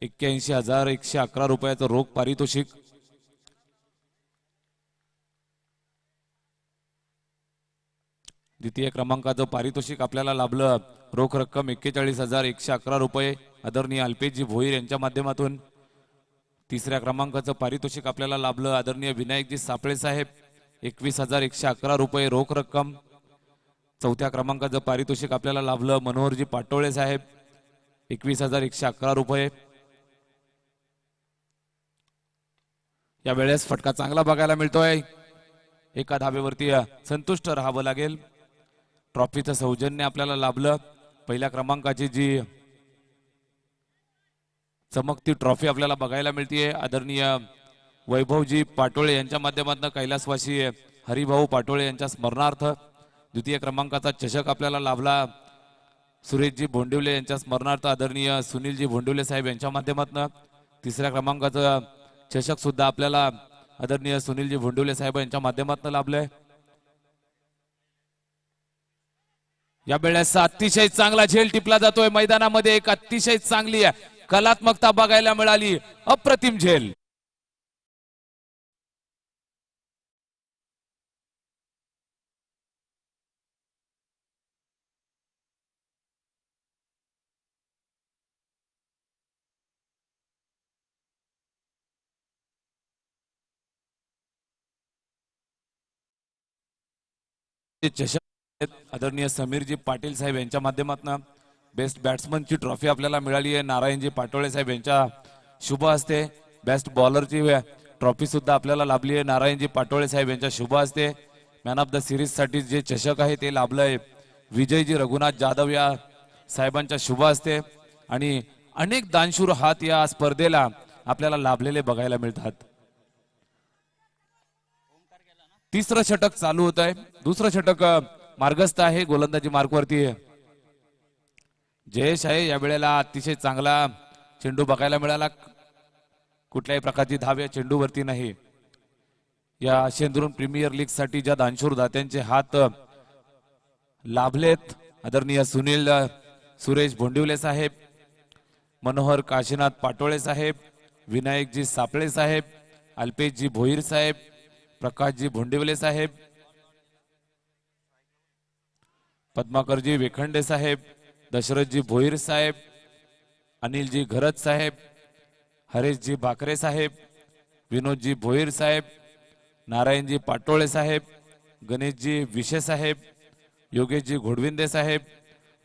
81,111 रुपयाचं रोख पारितोषिक. द्वितीय क्रमांकाचं पारितोषिक आपल्याला लाभलं रोख रक्कम 41,111 रुपये आदरणीय अल्पेशजी भोईर यांच्या माध्यमातून. तिसऱ्या क्रमांकाचं पारितोषिक आपल्याला लाभलं आदरणीय विनायकजी सापळे साहेब 21,111 रुपये रोख रक्कम. चौथ्या क्रमांकाचं पारितोषिक आपल्याला लाभलं मनोहरजी पाटोळे साहेब 21,111 रुपये. या वेळेस फटका चांगला बघायला मिळतोय. एका धावेवरती संतुष्ट राहावं लागेल. ट्रॉफीचं सौजन्य आपल्याला लाभलं. पहिल्या क्रमांकाची जी चमकती ट्रॉफी आपल्याला बघायला मिळतीये आदरणीय वैभवजी पाटोळे यांच्या माध्यमातून कैलासवासी हरिभाऊ पाटोळे यांच्या स्मरणार्थ. द्वितीय क्रमांकाचा चषक आपल्याला लाभला सुरेशजी भोंडिवले यांच्या स्मरणार्थ आदरणीय सुनीलजी भोंडिवले साहेब यांच्या माध्यमातून. तिसऱ्या क्रमांकाचं चषक सुद्धा आपल्याला आदरणीय सुनीलजी भोंडिवले साहेब यांच्या माध्यमातून लाभलंय. या वेळेस अतिशय चांगला झेल टिपला जातोय मैदानामध्ये. एक अतिशय चांगली कलात्मकता बघायला मिळाली. अप्रतिम झेल. चषक आदरणीय समीरजी पाटील साहेब यांच्या माध्यमातून बेस्ट बॅट्समनची ट्रॉफी आपल्याला मिळाली आहे नारायणजी पाटोळे साहेब यांच्या शुभ हस्ते. बेस्ट बॉलरची ट्रॉफी सुद्धा आपल्याला लाभली आहे नारायणजी पाटोळे साहेब यांच्या शुभ हस्ते. मॅन ऑफ द सिरीज साठी जे चषक आहे ते लाभलंय विजयजी रघुनाथ जाधव या साहेबांच्या शुभ हस्ते. आणि अनेक दानशूर हात या स्पर्धेला आपल्याला लाभलेले बघायला मिळतात. तिसरं षटक चालू होत आहे. दुसरं षटक मार्गस्थ आहे. गोलंदाजी मार्गवरती जयेश आहे. या वेळेला अतिशय चांगला चेंडू बघायला मिळाला. कुठल्याही प्रकारची धाव या चेंडूवरती नाही. या शेंद्रून प्रीमियर लीग साठी ज्या दानशूर दात्यांचे हात लाभलेत आदरणीय सुनील सुरेश भोंडिवले साहेब, मनोहर काशीनाथ पाटोळे साहेब, विनायकजी सापळे साहेब, अल्पेशजी भोईर साहेब, प्रकाशजी भोंडिवले साहेब, पद्माकरजी वेखंडे साहेब, दशरथजी भोईर साहेब, अनिलजी घरत साहेब, हरेशजी भाकरे साहेब, विनोदजी भोईर साहेब, नारायणजी पाटोळे साहेब, गणेशजी विशे साहेब, योगेशजी घोडविंदे साहेब,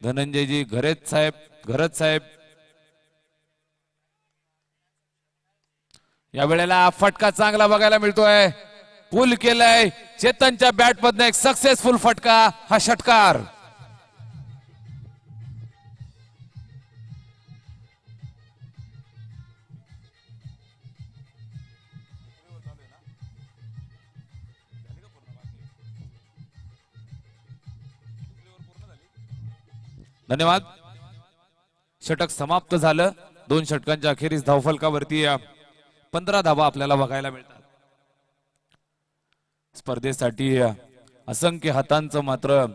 धनंजयजी घरत साहेब. या वेळेला फटका चांगला बघायला मिळतोय. पूल केलाय चेतनच्या बॅट मधनं एक सक्सेसफुल फटका. हा षटकार धन्यवाद. षटक समाप्त झालं. 2 षटकांच्या अखेरीस धावफलकावरती 15 धावा आपल्याला बघायला मिळतात. स्पर्धेसाठी असंख्य हातांचं मात्र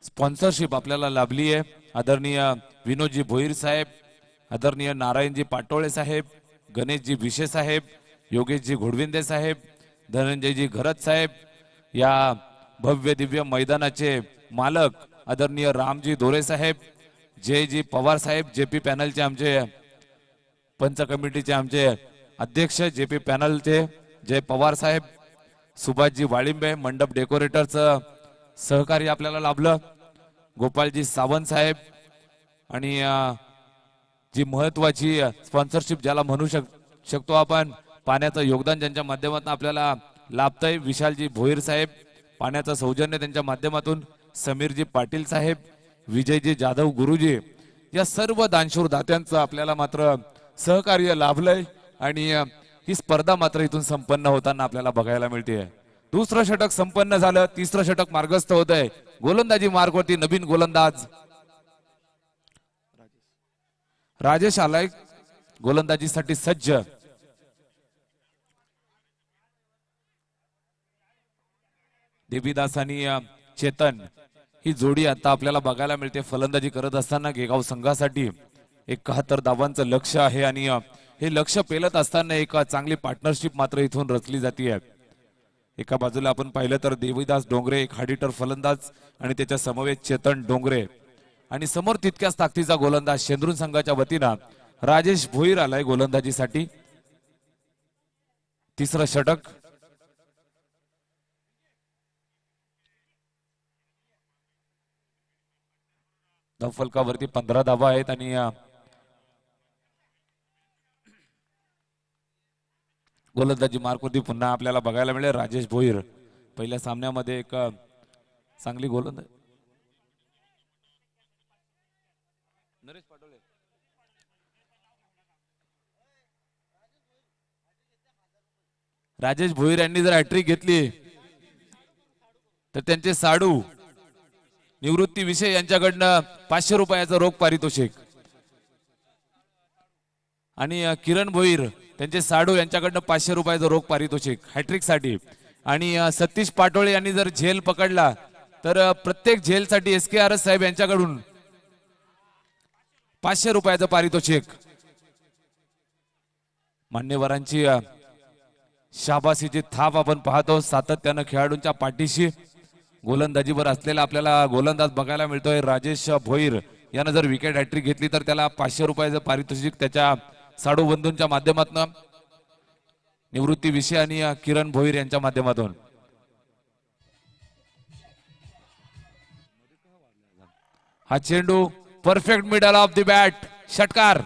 स्पॉन्सरशिप आपल्याला लाभली आहे. आदरणीय विनोदजी भोईर साहेब, आदरणीय नारायणजी पाटोळे साहेब, गणेशजी विशे साहेब, योगेशजी घोडविंदे साहेब, धनंजयजी घरत साहेब, या भव्य दिव्य मैदानाचे मालक आदरणीय रामजी दोरे साहेब, जयजी पवार साहेब, जेपी पॅनलचे आमचे पंच कमिटीचे आमचे अध्यक्ष जेपी पॅनलचे जय पवार साहेब, सुभाषजी वाळिंबे, मंडप डेकोरेटरचं सहकार्य आपल्याला लाभलं, गोपालजी सावंत साहेब, आणि जी महत्वाची स्पॉन्सरशिप ज्याला म्हणू शकतो आपण, पाण्याचं योगदान ज्यांच्या माध्यमातून आपल्याला लाभतंय, विशालजी भोईर साहेब, पाण्याचं सौजन्य त्यांच्या माध्यमातून समीरजी पाटील साहेब, विजयजी जाधव गुरुजी या सर्व दानशूर दात्यांचं आपल्याला मात्र सहकार्य लाभलंय आणि ही स्पर्धा मात्र इथून संपन्न होताना आपल्याला बघायला मिळते. दुसरं षटक संपन्न झालं, तिसरं षटक मार्गस्थ होत आहे. गोलंदाजी मार्गवरती नवीन गोलंदाज राजेश आलाय गोलंदाजीसाठी सज्ज. देवीदास आणि चेतन ही जोडी आता आपल्याला बघायला मिळते फलंदाजी करत असताना गेगाव संघासाठी 71 धावांचं लक्ष आहे आणि हे लक्ष पेलत असताना एक चांगली पार्टनरशिप मात्र इथून रचली जाते. एका बाजूला आपण पाहिलं तर देवीदास डोंगरे एक हार्ड फलंदाज आणि त्याच्या समवेत चेतन डोंगरे आणि समोर तितक्याच ताकदीचा गोलंदाज शेंद्रून संघाच्या वतीनं राजेश भोईर आलाय गोलंदाजीसाठी. तिसरं षटक धावफलकावरती 15 धावा आहेत आणि गोलंदाजी मार्कवरती पुन्हा आपल्याला बघायला मिळेल राजेश भोईर. पहिल्या सामन्यामध्ये एक चांगली गोलंदाज राजेश भोईर यांनी जर हॅट्रिक घेतली तर त्यांचे साडू निवृत्ती विषय यांच्याकडनं 500 रुपयाचं रोख पारितोषिक आणि किरण भोईर त्यांचे साडू यांच्याकडनं 500 रुपयाचं रोख पारितोषिक हॅट्रिक साठी. आणि सतीश पाटोळे यांनी जर झेल पकडला तर प्रत्येक झेलसाठी SKRS साहेब यांच्याकडून 500 रुपयाचं पारितोषिक. मान्यवरांची शाबासीची थाप आपण पाहतो. सातत्यानं खेळाडूंच्या पाठीशी गोलंदाजीवर असलेला आपल्याला गोलंदाज बघायला मिळतोय राजेश भोईर. यानं जर विकेट हॅट्रिक घेतली तर त्याला 500 रुपयाचं पारितोषिक त्याच्या साडू बंधूंच्या माध्यमातून निवृत्ती विषय आणि किरण भोईर यांच्या माध्यमातून. हा चेंडू perfect middle of the bat षटकार.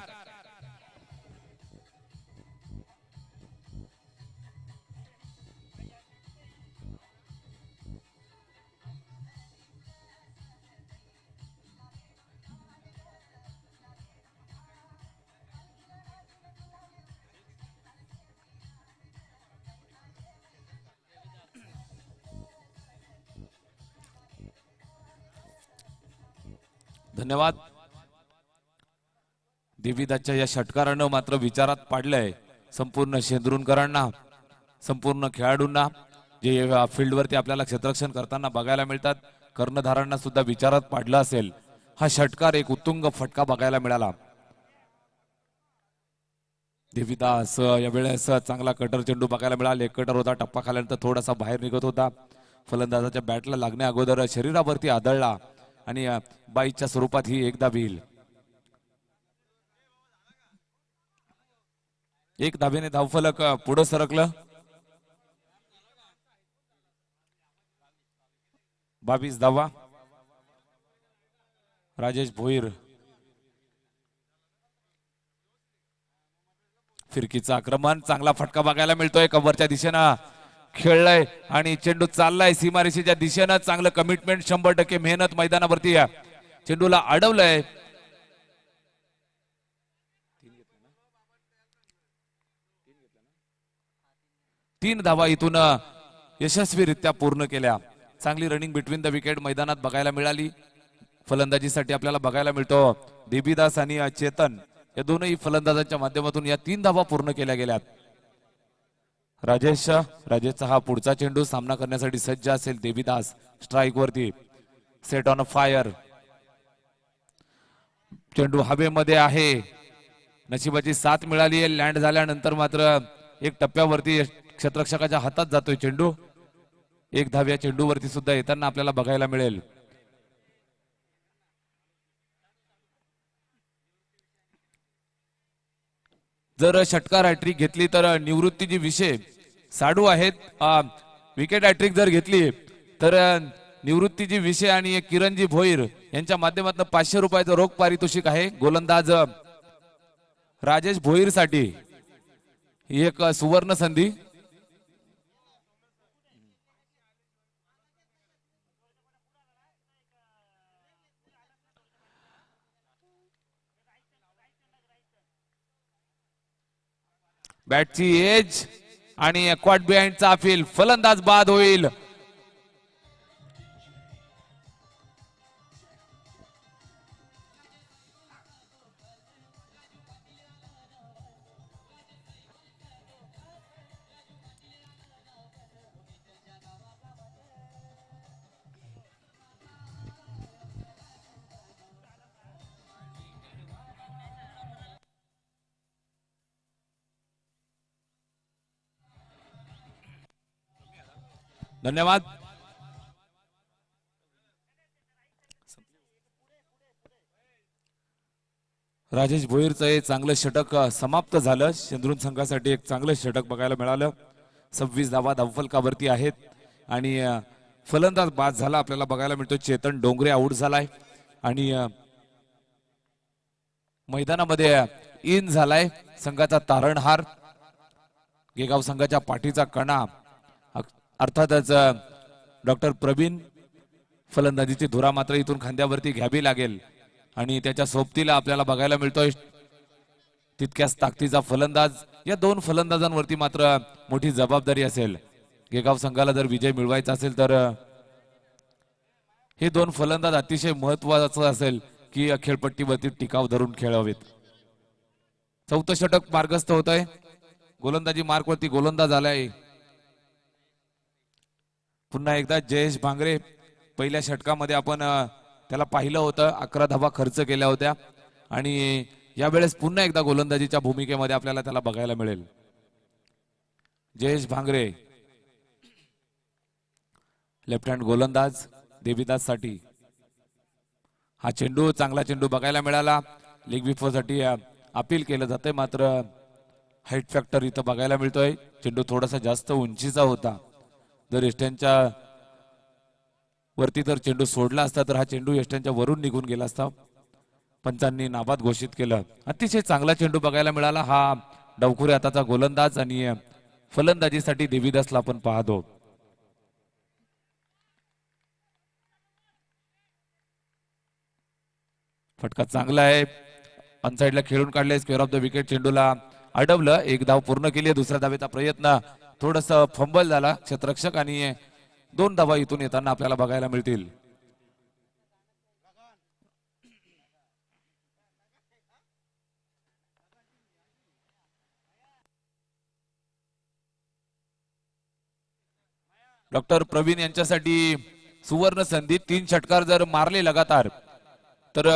धन्यवाद. देवीदासच्या या षटकारानं मात्र विचारात पाडलंय संपूर्ण शेंद्रुनकरांना, संपूर्ण खेळाडूंना जे फील्डवरती आपल्याला क्षेत्ररक्षण करताना बघायला मिळतात. कर्णधारांना सुद्धा विचारात पाडलं असेल. हा षटकार एक उत्तुंग फटका बघायला मिळाला. देवीदास यावेळेस चांगला कटर चेंडू बघायला मिळाला. एक कटर होता, टप्पा खाल्यानंतर थोडासा बाहेर निघत होता. फलंदाजाच्या बॅटला लागण्या अगोदर शरीरावरती आदळला आणि बाईच्या स्वरूपात ही एकदा होईल. एक धावेने धावफलक पुढे सरकलं. 22 धावा. राजेश भोईर फिरकीचं आक्रमण, चांगला फटका बघायला मिळतोय. कव्हरच्या दिशेनं खेळलाय आणि चेंडू चाललाय सीमारेषेच्या दिशेनं. चांगलं कमिटमेंट, 100% मेहनत मैदानावरती चेंडूला अडवलंय. तीन धावा इथून यशस्वीरित्या पूर्ण केल्या. चांगली रनिंग बिटवीन द विकेट मैदानात बघायला मिळाली. फलंदाजीसाठी आपल्याला बघायला मिळतो देवीदास आणि चेतन या दोनही फलंदाजांच्या माध्यमातून या 3 धावा पूर्ण केल्या गेल्यात. राजेशचा हा पुढचा चेंडू सामना करण्यासाठी सज्ज असेल. देवीदास स्ट्राईक वरती, सेट ऑन अ फायर. चेंडू हवेमध्ये आहे. नशिबाची साथ मिळाली आहे. लँड झाल्यानंतर मात्र एक टप्प्यावरती क्षेत्ररक्षकाच्या हातात जातोय चेंडू. एक धाव या चेंडूवरती सुद्धा येताना आपल्याला बघायला मिळेल. जर षटकार हॅट्रिक घेतली तर निवृत्तीची विषय साडू आहेत. विकेट हॅट्रिक जर घेतली तर निवृत्तीची विषय आणि किरणजी भोईर यांच्या माध्यमातून 500 रुपयाचं रोख पारितोषिक आहे. गोलंदाज राजेश भोईर साठी ही एक सुवर्ण संधी. बॅटची एज आणि क्वाड बिहाइंडचा अपील, फलंदाज बाद होईल. धन्यवाद. राजेश भोईरचं हे चांगलं षटक समाप्त झालं. चंद्रून संघासाठी एक चांगलं षटक बघायला मिळालं. 26 धावा धावफलकावरती आहेत आणि फलंदाज बाद झाला आपल्याला बघायला मिळतो. चेतन डोंगरे आऊट झालाय आणि मैदानामध्ये इन झालाय संघाचा तारणहार, गेगाव संघाच्या पाठीचा कणा अर्थातच डॉक्टर प्रवीण. फलंदाजीची धुरा मात्र इथून खांद्यावरती घ्यावी लागेल आणि त्याच्या सोबतीला आपल्याला बघायला मिळतोय तितक्याच ताकदीचा फलंदाज. या दोन फलंदाजांवरती मात्र मोठी जबाबदारी असेल. गेगाव संघाला जर विजय मिळवायचा असेल तर हे दोन फलंदाज अतिशय महत्वाचं असेल की खेळपट्टीवरती टिकाव धरून खेळावेत. चौथं षटक मार्गस्थ होत आहे. गोलंदाजी मार्कवरती गोलंदाज आलाय पुन्हा एकदा जयेश भांगरे. पहिल्या षटकामध्ये आपण त्याला पाहिलं होतं, 11 धावा खर्च केल्या होत्या आणि यावेळेस पुन्हा एकदा गोलंदाजीच्या भूमिकेमध्ये आपल्याला त्याला बघायला मिळेल. जयेश भांगरे लेफ्ट हँड गोलंदाज देवीदास साठी. हा चेंडू चांगला चेंडू बघायला मिळाला. लेग बिफोर साठी अपील केलं जातंय मात्र हाईट फॅक्टर इथं बघायला मिळतोय. चेंडू थोडासा जास्त उंचीचा होता. जर यष्ट्यांच्या वरती जर चेंडू सोडला असता तर हा चेंडू यष्ट्यांच्या वरून निघून गेला असता. पंचांनी नाबाद घोषित केलं. अतिशय चांगला चेंडू बघायला मिळाला. हा डावखुरे हाताचा गोलंदाज आणि फलंदाजीसाठी देवीदासला आपण पाहतो. फटका चांगला आहे. अनसाइडला खेळून काढले. स्क्वेअर ऑफ द विकेट चेंडूला अडवलं. एक धाव पूर्ण केली. दुसऱ्या धावेचा प्रयत्न थोडस फंबल झाला क्षेत्ररक्षक आणि 2 धावा इथून येताना आपल्याला बघायला मिळतील. डॉक्टर प्रवीण यांच्यासाठी सुवर्ण संधी. 3 षटकार जर मारले लगातार तर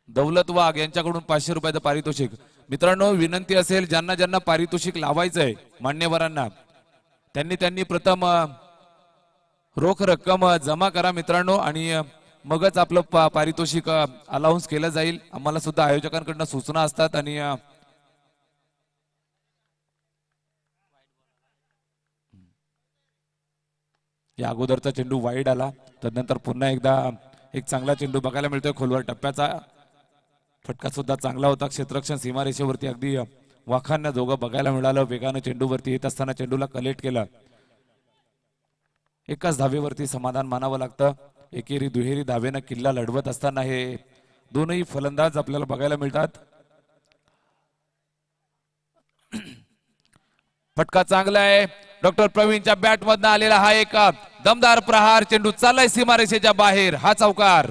दौलत वाघ यांच्याकडून 500 रुपयाचं पारितोषिक. मित्रांनो विनंती असेल ज्यांना ज्यांना पारितोषिक लावायचंय मान्यवरांना त्यांनी प्रथम रोख रक्कम जमा करा मित्रांनो आणि मगच आपलं पारितोषिक अलाउन्स केलं जाईल. आम्हाला सुद्धा आयोजकांकडून सूचना असतात आणि या अगोदरचा चेंडू वाईड आला. त्यानंतर पुन्हा एकदा एक चांगला चेंडू बघायला मिळतोय. खोलवर टप्प्याचा फटका सुद्धा चांगला होता. क्षेत्ररक्षण सीमारेषेवरती अगदी वाखांना जोगं बघायला मिळालं. वेगानं चेंडूवरती येत असताना चेंडूला कलेक्ट केलं. एकाच धावेवरती समाधान मानावं लागतं. एकेरी दुहेरी धावेनं किल्ला लढवत असताना हे दोनही फलंदाज आपल्याला बघायला मिळतात. फटका चांगला आहे. डॉक्टर प्रवीणच्या बॅट मधनं आलेला हा एक दमदार प्रहार. चेंडू चाललाय सीमारेषेच्या बाहेर. हा चौकार.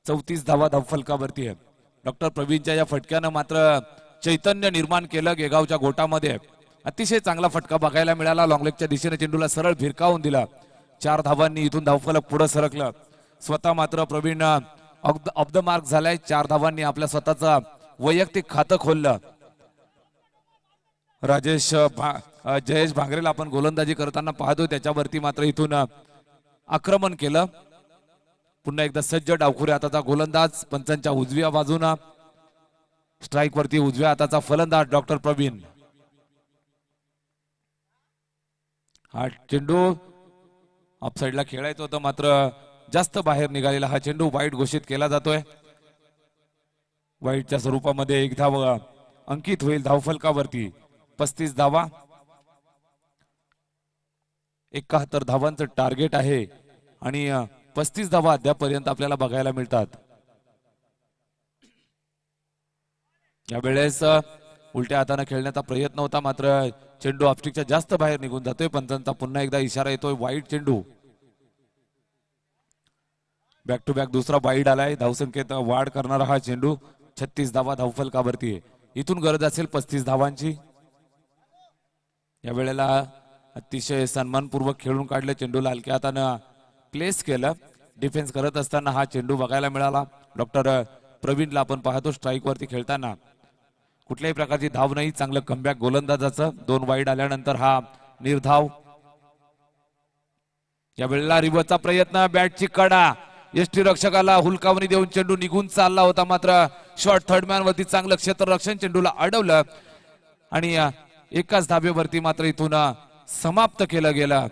चौतीस धावा धावफलकावरती आहे. डॉक्टर प्रवीणच्या या फटक्यानं मात्र चैतन्य निर्माण केलं गेगावच्या गोटामध्ये. अतिशय चांगला फटका बघायला मिळाला. लॉंगलेगच्या दिशेने चेंडूला सरळ भिरकावून दिला. 4 धावांनी इथून धावफलक पुढे सरकलं. स्वतः मात्र प्रवीण ऑफ द मार्क झालाय. 4 धावांनी आपल्या स्वतःचा वैयक्तिक खातं खोललं. जयेश भांगरेला आपण गोलंदाजी करताना पाहतो. त्याच्यावरती मात्र इथून आक्रमण केलं. पुन्हा एकदा सज्ज डावखुऱ्या हाताचा गोलंदाज पंचांच्या उजव्या बाजूना स्ट्राईक वरती उजव्या हाताचा फलंदाज डॉक्टर प्रवीण. हा चेंडू ऑफसाईडला खेळायचं होतं मात्र जास्त बाहेर निघालेला हा चेंडू वाईट घोषित केला जातोय. वाईटच्या स्वरूपामध्ये एक धाव अंकित होईल धावफलकावरती. 35 धावा 71 धावांचं टार्गेट आहे आणि 35 धावा अद्यापर्यंत आपल्याला बघायला मिळतात. यावेळेस उलट्या हाताने खेळण्याचा प्रयत्न होता मात्र चेंडू ऑफस्टिकच्या जास्त बाहेर निघून जातोय. पंचांचा पुन्हा एकदा इशारा येतोय वाईट चेंडू. बॅक टू बॅक दुसरा वाईड आलाय. धावसंख्येत वाढ करणारा हा चेंडू. 36 धावा धावफलकावरती आहे. इथून गरज असेल 35 धावांची. या वेळेला अतिशय सन्मानपूर्वक खेळून काढले. चेंडूला हलक्या हातानं प्लेस केलं. डिफेन्स करत असताना हा चेंडू बघायला मिळाला. डॉक्टर प्रवीणला आपण पाहतो स्ट्राईक वरती खेळताना कुठल्याही प्रकारची धाव नाही. चांगलं कमबॅक गोलंदाजाचं. 2 वाईड आल्यानंतर हा निर्धाव. या वेळेला रिव्हर्सचा प्रयत्न. बॅटची कडा यष्टीरक्षकाला हुलकावणी देऊन चेंडू निघून चालला होता मात्र शॉर्ट थर्डमॅन वरती चांगलं क्षेत्ररक्षण. चेंडूला अडवलं आणि एकाच धाबेवरती मात्र इथून समाप्त केलं गेलं.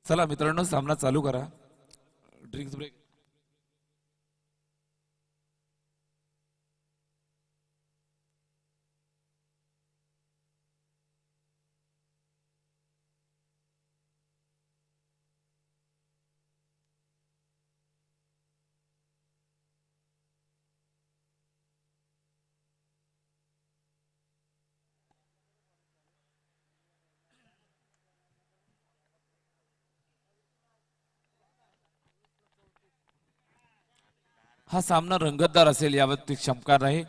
चला मित्रांनो सामना चालू करा. Drinks break. हा सामना रंगतदार असेल यावरती शंका नाही.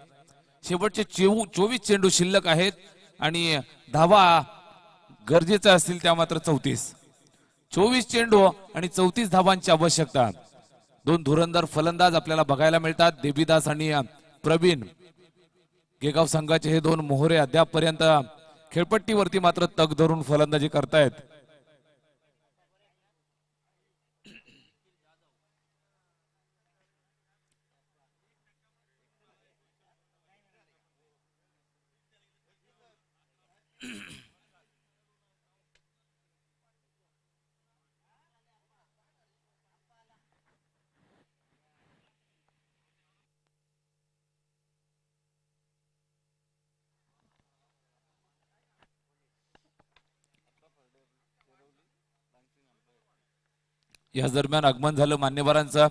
शेवटचे 24 चेंडू शिल्लक आहेत आणि धावा गरजेच्या असतील त्या मात्र 34. 24 चेंडू आणि 34 धावांची आवश्यकता. 2 धुरंधर फलंदाज आपल्याला बघायला मिळतात. देवीदास आणि प्रवीण. गेगाव संघाचे हे 2 मोहरे अद्यापपर्यंत खेळपट्टीवरती मात्र तग धरून फलंदाजी करतायत. या दरम्यान आगमन झालं मान्यवरांचं.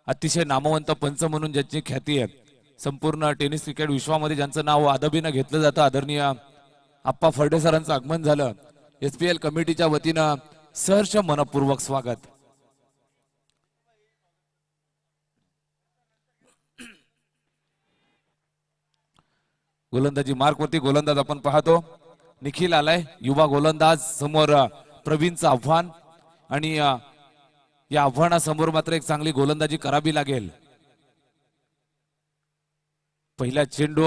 अतिशय नामवंत पंच म्हणून ज्यांची ख्याती आहे संपूर्ण टेनिस क्रिकेट विश्वामध्ये, ज्यांचं नाव आदबीनं घेतलं जातं, आदरणीय आप्पा फर्डे सरांचं आगमन झालं. SPL कमिटीच्या वतीनं सहर्ष मनपूर्वक स्वागत. गोलंदाजी मार्क वरती गोलंदाज आपण पाहतो. निखिल आलाय युवा गोलंदाज. समोर प्रवीणचं आव्हान आणि या आव्हानासमोर मात्र एक चांगली गोलंदाजी करावी लागेल. पहिला चेंडू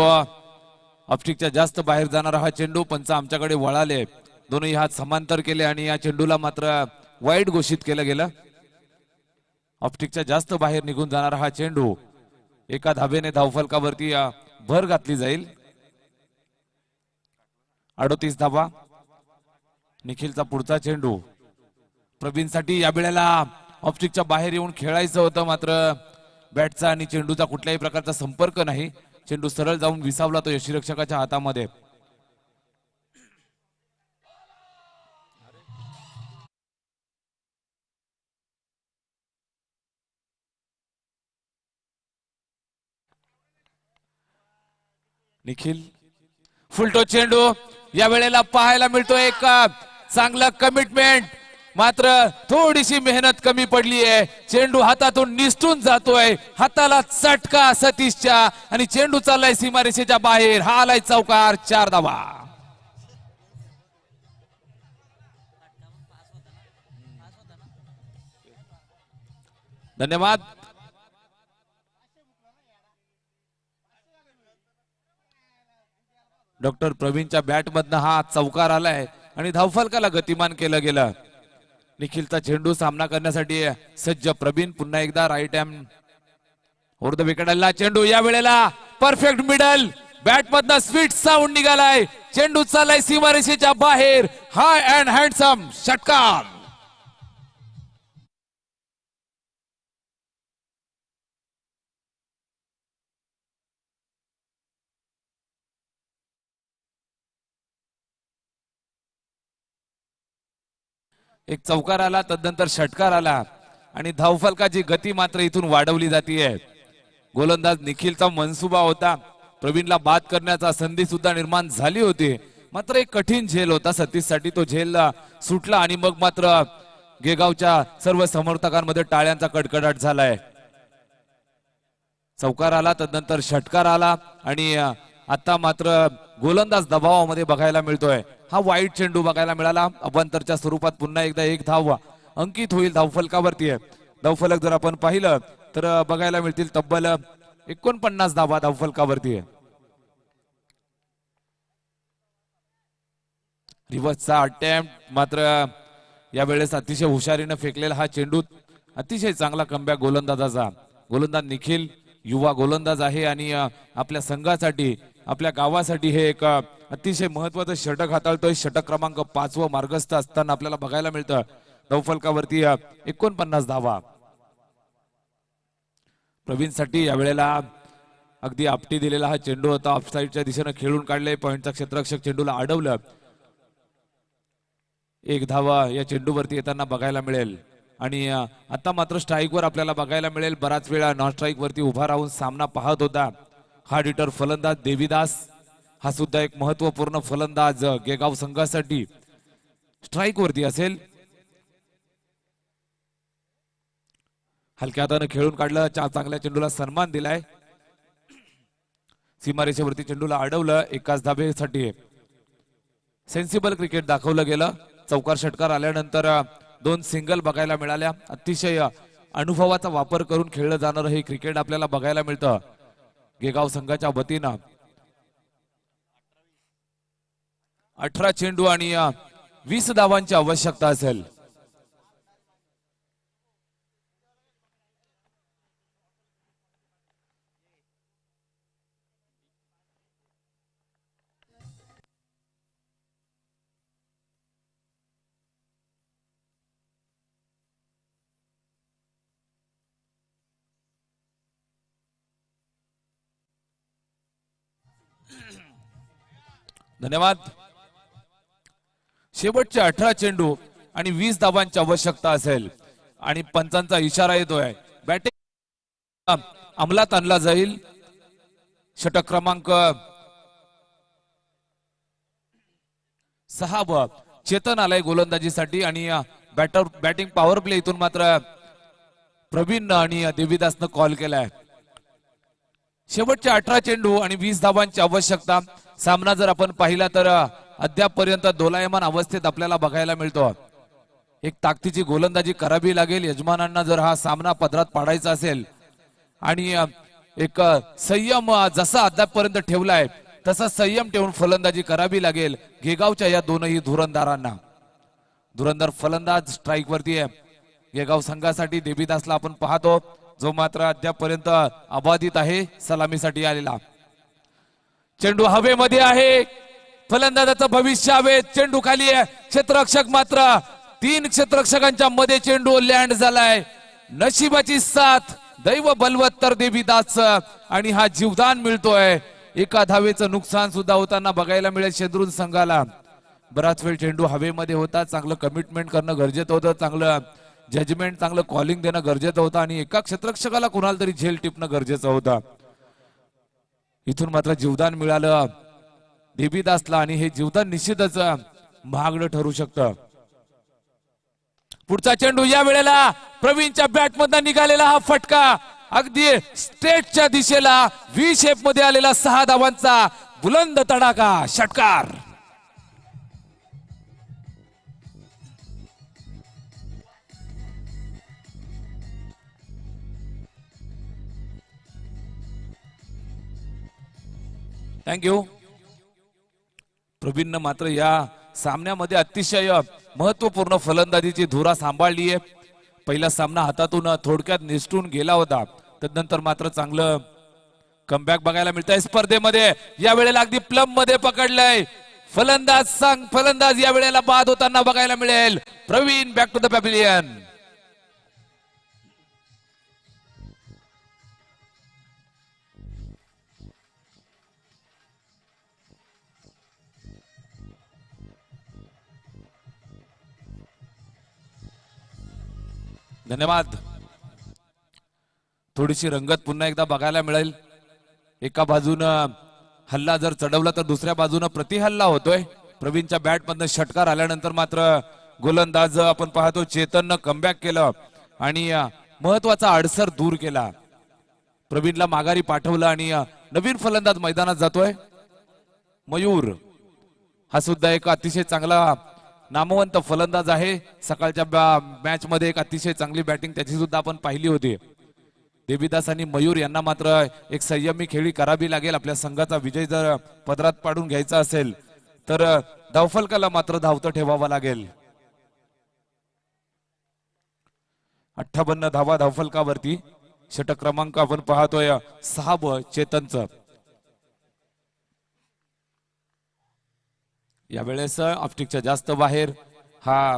ऑप्टिकच्या जास्त बाहेर जाणारा हा चेंडू. पंच आमच्याकडे वळाले. दोन्ही हात समांतर केले आणि या चेंडूला मात्र वाईड घोषित केलं गेलं. ऑप्टिकच्या जास्त बाहेर निघून जाणारा हा चेंडू एका धाबेने धावफलकावरती भर घातली जाईल. 38 धाबा. निखिलचा पुढचा चेंडू प्रवीणसाठी या वेळेला ऑप्टिकच्या बाहेर येऊन खेळायचं होतं, मात्र बॅटचा आणि चेंडूचा कुठल्याही प्रकारचा संपर्क नाही. चेंडू सरळ जाऊन विसावला तो यष्टीरक्षकाच्या हातामध्ये. निखिल फुलटो चेंडू या वेळेला पाहायला मिळतो एक चांगला कमिटमेंट, मात्र थोडीशी मेहनत कमी पडली आहे. चेंडू हातातून निसटून जातोय, हाताला चटका सतीशच्या आणि चेंडू चाललाय सीमारेषेच्या बाहेर. हा आलाय चौकार. 4 धावा. धन्यवाद. डॉक्टर प्रवीणच्या बॅट मधनं हा चौकार आलाय आणि धावफलकाला गतिमान केलं गेलं. निखिलचा चेंडू सामना करण्यासाठी सज्ज प्रवीण. पुन्हा एकदा right hand over the wicket आला चेंडू. या वेळेला परफेक्ट मिडल, बॅट मधनं स्वीट साऊंड निघालाय. चेंडू चाललाय सीमारेषेच्या बाहेर. हाय अँड हँडसम षटकार. एक चौकार आला, तदनंतर षटकार आला आणि धावफलकाची गती मात्र इथून वाढवली जाते. गोलंदाज निखिलचा मनसुबा होता, प्रवीणला बाद करण्याचा संधी सुद्धा निर्माण झाली होती, मात्र एक कठीण झेल होता सतीशसाठी. तो झेल सुटला आणि मग मात्र गेगावच्या सर्व समर्थकांमध्ये टाळ्यांचा कडकडाट झालाय. चौकार आला, तदनंतर षटकार आला आणि आता मात्र गोलंदाज दबावामध्ये बघायला मिळतोय. हा वाईट चेंडू बघायला मिळाला. अबांतरच्या स्वरूपात पुन्हा एकदा एक धाव अंकित होईल धावफलकावरती. धावफलक जर आपण पाहिलं तर बघायला मिळतील तब्बल 49 धावा धावफलकावरती. रिव्हर्सचा अटेम्प्ट, मात्र यावेळेस अतिशय हुशारीनं फेकलेला हा चेंडू. अतिशय चांगला कमबॅक गोलंदाजाचा. गोलंदाज निखिल युवा गोलंदाज आहे आणि आपल्या संघासाठी, आपल्या गावासाठी हे एक अतिशय महत्वाचं षटक हाताळतोय. षटक क्रमांक 5 मार्गस्थ असताना आपल्याला बघायला मिळतं धावफलकावरती 49 धावा. प्रवीणसाठी यावेळेला अगदी आपटी दिलेला हा चेंडू होता. ऑफसाईडच्या दिशेने खेळून काढले. पॉइंटचा क्षेत्ररक्षक चेंडूला अडवलं. एक धावा या चेंडूवरती येताना बघायला मिळेल आणि आता मात्र स्ट्राईकवर आपल्याला बघायला मिळेल. बराच वेळा नॉन स्ट्राईक वरती उभा राहून सामना पाहत होता हार्ड हिटर फलंदाज देवीदास. हा सुद्धा एक महत्वपूर्ण फलंदाज गेगाव संघासाठी स्ट्राईक वरती असेल. हलक्या हाताने खेळून काढलं. चांगल्या चेंडूला सन्मान दिलाय. सीमारेषेवरती चेंडूला अडवलं. एकाच धाबेसाठी सेन्सिबल क्रिकेट दाखवलं गेलं. चौकार षटकार आल्यानंतर 2 सिंगल बघायला मिळाल्या. अतिशय अनुभवाचा वापर करून खेळलं जाणारं हे क्रिकेट आपल्याला बघायला मिळतं गेगाव संघाच्या वतीनं. 18 चेंडू आणि 20 धावांची आवश्यकता असेल. धन्यवाद. शेवटचे 18 चेंडू आणि 20 धावांची आवश्यकता असेल आणि पंचांचा इशारा येतोय. बॅटिंग अंमलात आणला जाईल. षटक क्रमांक 6 चेतन आलाय गोलंदाजीसाठी आणि बॅटिंग पॉवर प्ले इथून मात्र प्रवीण आणि देवीदासनं कॉल केलाय. शेवटचे 18 चेंडू आणि 20 धावांची आवश्यकता. सामना जर आपण पाहिला तर अद्यापपर्यंत दोलायमान अवस्थेत आपल्याला बघायला मिळतो. एक ताकदीची गोलंदाजी करावी लागेल यजमानांना जर हा सामना पदरात पाडायचा असेल आणि एक संयम जसा अद्यापपर्यंत ठेवलाय तसा संयम ठेवून फलंदाजी करावी लागेल गेगावच्या या दोनही धुरंदारांना. धुरंदार फलंदाज स्ट्राईक वरती आहे. गेगाव संघासाठी देवीदासला आपण पाहतो, जो मात्र अद्यापपर्यंत अबाधित आहे सलामीसाठी आलेला. चेंडू हवेमध्ये आहे, फलंदाजाचं भविष्य हवे. चेंडू खाली आहे, क्षेत्ररक्षक मात्र 3 क्षेत्ररक्षकांच्या मध्ये चेंडू लँड झालाय. नशिबाची साथ, दैव बलवत्तर देवीदास आणि हा जीवदान मिळतोय. एका धावेचं नुकसान सुद्धा होताना बघायला मिळेल शेंद्रून संघाला. बराच वेळ चेंडू हवेमध्ये होता, चांगलं कमिटमेंट करणं गरजेचं होतं, चांगलं जजमेंट, चांगलं कॉलिंग देणं गरजेचं होतं आणि एका क्षेत्ररक्षकाला कुणाला तरी झेल टिपणं गरजेचं होतं. इथून मात्र जीवदान मिळालं देवीदासला आणि हे जीवदान निश्चितच महागडं ठरू शकतं. पुढचा चेंडू या वेळेला प्रवीणच्या बॅट मधून निघालेला हा फटका अगदी स्ट्रेटच्या दिशेला व्ही शेप मध्ये आलेला 6 धावांचा बुलंद तडाखा षटकार. थँक्यू. प्रवीणनं मात्र या सामन्यामध्ये अतिशय महत्वपूर्ण फलंदाजीची धुरा सांभाळली आहे. पहिला सामना हातातून थोडक्यात निसटून गेला होता, तदनंतर मात्र चांगलं कमबॅक बघायला मिळतंय स्पर्धेमध्ये. या वेळेला अगदी प्लम मध्ये पकडलंय फलंदाज या वेळेला बाद होताना बघायला मिळेल. Pravin back to the pavilion. धन्यवाद. थोडीशी रंगत पुन्हा एकदा बघायला मिळेल. एका बाजूनं हल्ला जर चढवला तर दुसऱ्या बाजूनं प्रतिहल्ला होतोय. प्रवीणच्या बॅट मधनं षटकार आल्यानंतर मात्र गोलंदाज आपण पाहतो चेतननं कमबॅक केलं आणि महत्वाचा अडसर दूर केला. प्रवीणला माघारी पाठवलं आणि नवीन फलंदाज मैदानात जातोय मयूर. हा सुद्धा एक अतिशय चांगला नामवंत फलंदाज आहे. सकाळच्या मॅच मध्ये एक अतिशय चांगली बॅटिंग त्याची सुद्धा आपण पाहिली होती. देवीदास आणि मयूर यांना मात्र एक संयमी खेळी करावी लागेल. आपल्या संघाचा विजय जर पदरात पाडून घ्यायचा असेल तर धावफलकाला मात्र धावतं ठेवावं लागेल. 58 धावा धावफलकावरती. षटक क्रमांक आपण पाहतोय 6 चेतनचं. यावेळेस ऑप्टिकच्या जास्त बाहेर हा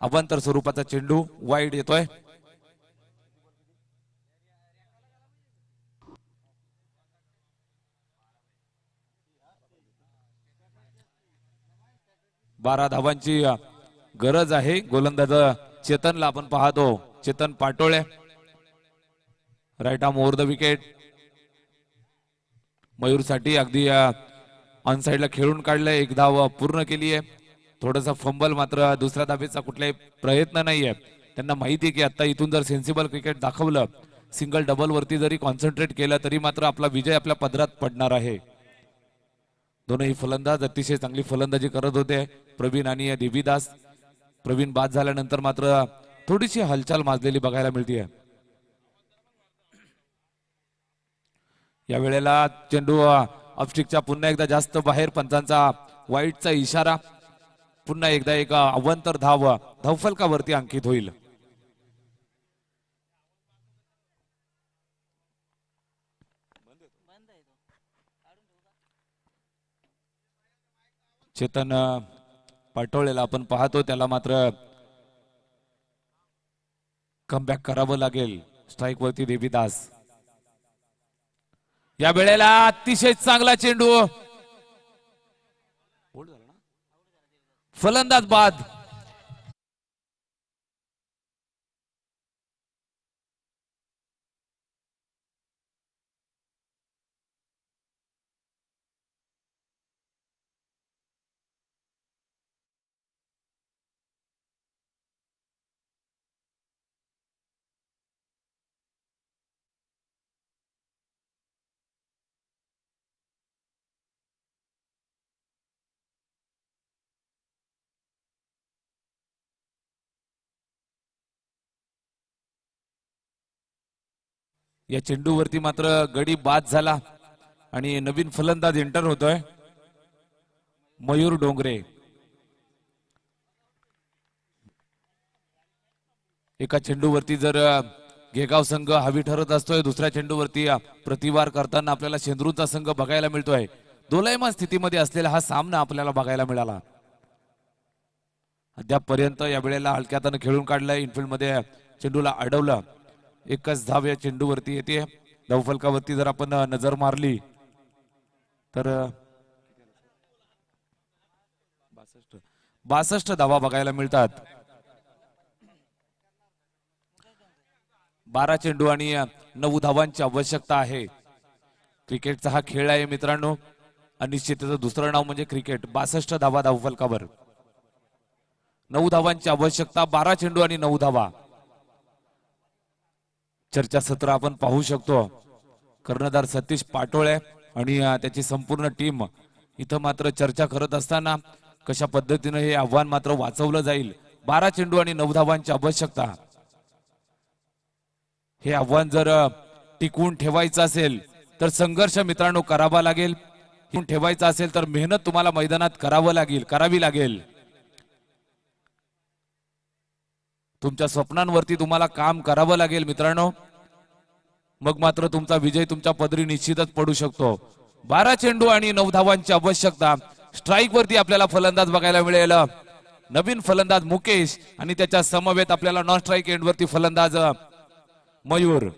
अवांतर स्वरूपाचा चेंडू वाईड येतोय. बारा धावांची गरज आहे. गोलंदाज चेतनला आपण पाहतो, Chetan Patole right arm over the wicket. Mayur साठी अगदी ऑन साइडला खेळून काढलंय. 1 धाव पूर्ण केली आहे. थोडासा फंबल मात्र दुसऱ्या धावेचा कुठलाही प्रयत्न नाहीये. त्यांना माहिती आहे की आता इथून जर सेन्सिबल क्रिकेट दाखवलं, सिंगल डबल वरती जरी कॉन्सन्ट्रेट केलं तरी मात्र आपला विजय आपल्या पदरात पडणार आहे. दोनही फलंदाज अतिशय चांगली फलंदाजी करत होते, प्रवीण आणि देवीदास. प्रवीण बाद झाल्यानंतर मात्र थोडीशी हालचाल माजलेली बघायला मिळते. या वेळेला चेंडू ऑफस्टिकच्या पुन्हा एकदा जास्त बाहेर. पंचांचा वाईटचा इशारा. पुन्हा एकदा एक अवांतर धावफलकावरती अंकित होईल. चेतन पाटोळेला आपण पाहतो, त्याला मात्र कमबॅक करावं लागेल. स्ट्राईक वरती देवीदास. या वेळेला अतिशय चांगला चेंडू. फलंदाज बाद. या चेंडूवरती मात्र गडी बाद झाला. आणि नवीन फलंदाज एंटर होतोय मयूर डोंगरे. एका चेंडूवरती जर घेगाव संघ हवी ठरत असतोय, दुसऱ्या चेंडूवरती प्रतिवार करताना आपल्याला शेंद्रूरचा संघ बघायला मिळतोय. दोलायमान स्थितीमध्ये असलेला हा सामना आपल्याला बघायला मिळाला. अद्यापपर्यंत या वेळेला हलक्यातानं खेळून काढलंय. इनफिल्ड मध्ये चेंडूला अडवलं. एकच धाव या चेंडूवरती येते. धावफलकावरती जर आपण नजर मारली तर 62 धावा बघायला मिळतात. 12 चेंडू आणि 9 धावांची आवश्यकता आहे. क्रिकेटचा हा खेळ आहे मित्रांनो. अनिश्चिततेचं दुसरं नाव म्हणजे क्रिकेट. 62 धावा धावफलकावर, 9 धावांची आवश्यकता. 12 चेंडू आणि 9 धावा. चर्चासत्र आपण पाहू शकतो. कर्णधार सतीश पाटोळे आणि त्याची संपूर्ण टीम इथं मात्र चर्चा करत असताना कशा पद्धतीनं हे आव्हान मात्र वाचवलं जाईल. 12 चेंडू आणि 9 धावांची आवश्यकता. हे आव्हान जर टिकवून ठेवायचं असेल तर संघर्ष मित्रांनो करावा लागेल. टिकवून ठेवायचं असेल तर मेहनत तुम्हाला मैदानात करावी लागेल. तुमच्या स्वप्नांवरती तुम्हाला काम करावं लागेल मित्रांनो. मग मात्र तुमचा विजय तुमच्या पदरी निश्चितच पडू शकतो. 12 चेंडू आणि 9 धावांची आवश्यकता. स्ट्राईक वरती आपल्याला फलंदाज बघायला मिळेल. नवीन फलंदाज मुकेश आणि त्याच्या समवेत आपल्याला नॉन स्ट्राईक एंड वरती फलंदाज मयूर.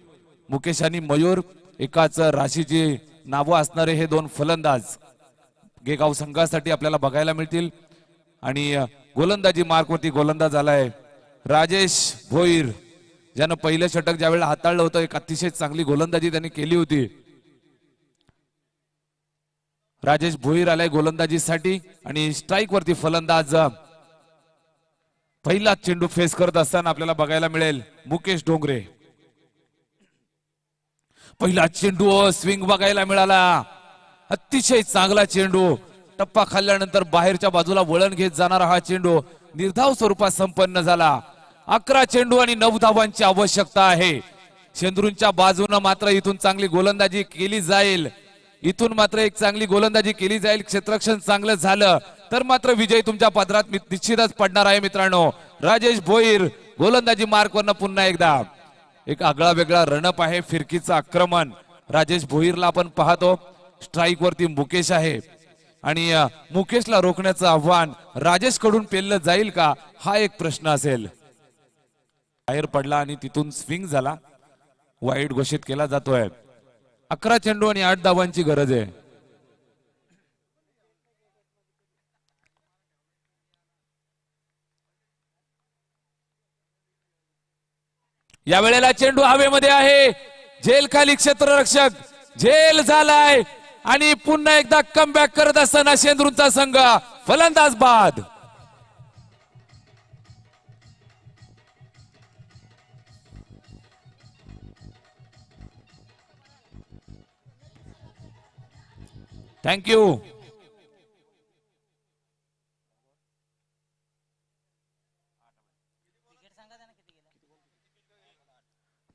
मुकेश आणि मयूर एकाच राशीची नावं असणारे हे दोन फलंदाज गेगाव संघासाठी आपल्याला बघायला मिळतील. आणि गोलंदाजी मार्कवरती गोलंदाज आलाय राजेश भोईर, ज्यानं पहिलं षटक ज्यावेळेला हाताळलं होतं एक अतिशय चांगली गोलंदाजी त्यांनी केली होती. राजेश भोईर आलाय गोलंदाजीसाठी. आणि स्ट्राईक वरती फलंदाज पहिला चेंडू फेस करत असताना आपल्याला बघायला मिळेल मुकेश डोंगरे. पहिला चेंडू स्विंग बघायला मिळाला. अतिशय चांगला चेंडू. टप्पा खाल्ल्यानंतर बाहेरच्या बाजूला वळण घेत जाणारा हा चेंडू निर्धाव स्वरूपात संपन्न झाला. 11 चेंडू आणि 9 धावांची आवश्यकता आहे. शेंद्रूंच्या बाजूने मात्र इथून चांगली गोलंदाजी केली जाईल. इथून मात्र एक चांगली गोलंदाजी केली जाईल. क्षेत्ररक्षण चांगलं झालं तर मात्र विजय तुमच्या पदरात निश्चितच पडणार आहे मित्रांनो. राजेश भोईर गोलंदाजी मार्कवरनं पुन्हा एकदा एक आगळा वेगळा रणप आहे. फिरकीचं आक्रमण राजेश भोईरला आपण पाहतो. स्ट्राईक वरती मुकेश आहे आणि मुकेशला रोखण्याचं आव्हान राजेश कडून पेललं जाईल का हा एक प्रश्न असेल. बाहेर पडला आणि तिथून स्विंग झाला. वाईड घोषित केला जातोय. 11 चेंडू आणि 8 धावांची गरज आहे. या वेळेला चेंडू हवेमध्ये आहे. झेल खाली क्षेत्ररक्षक झेल झालाय आणि पुन्हा एकदा कमबॅक करत असताना शेंद्रूंचा संघ फलंदाज बाद. थँक्यू.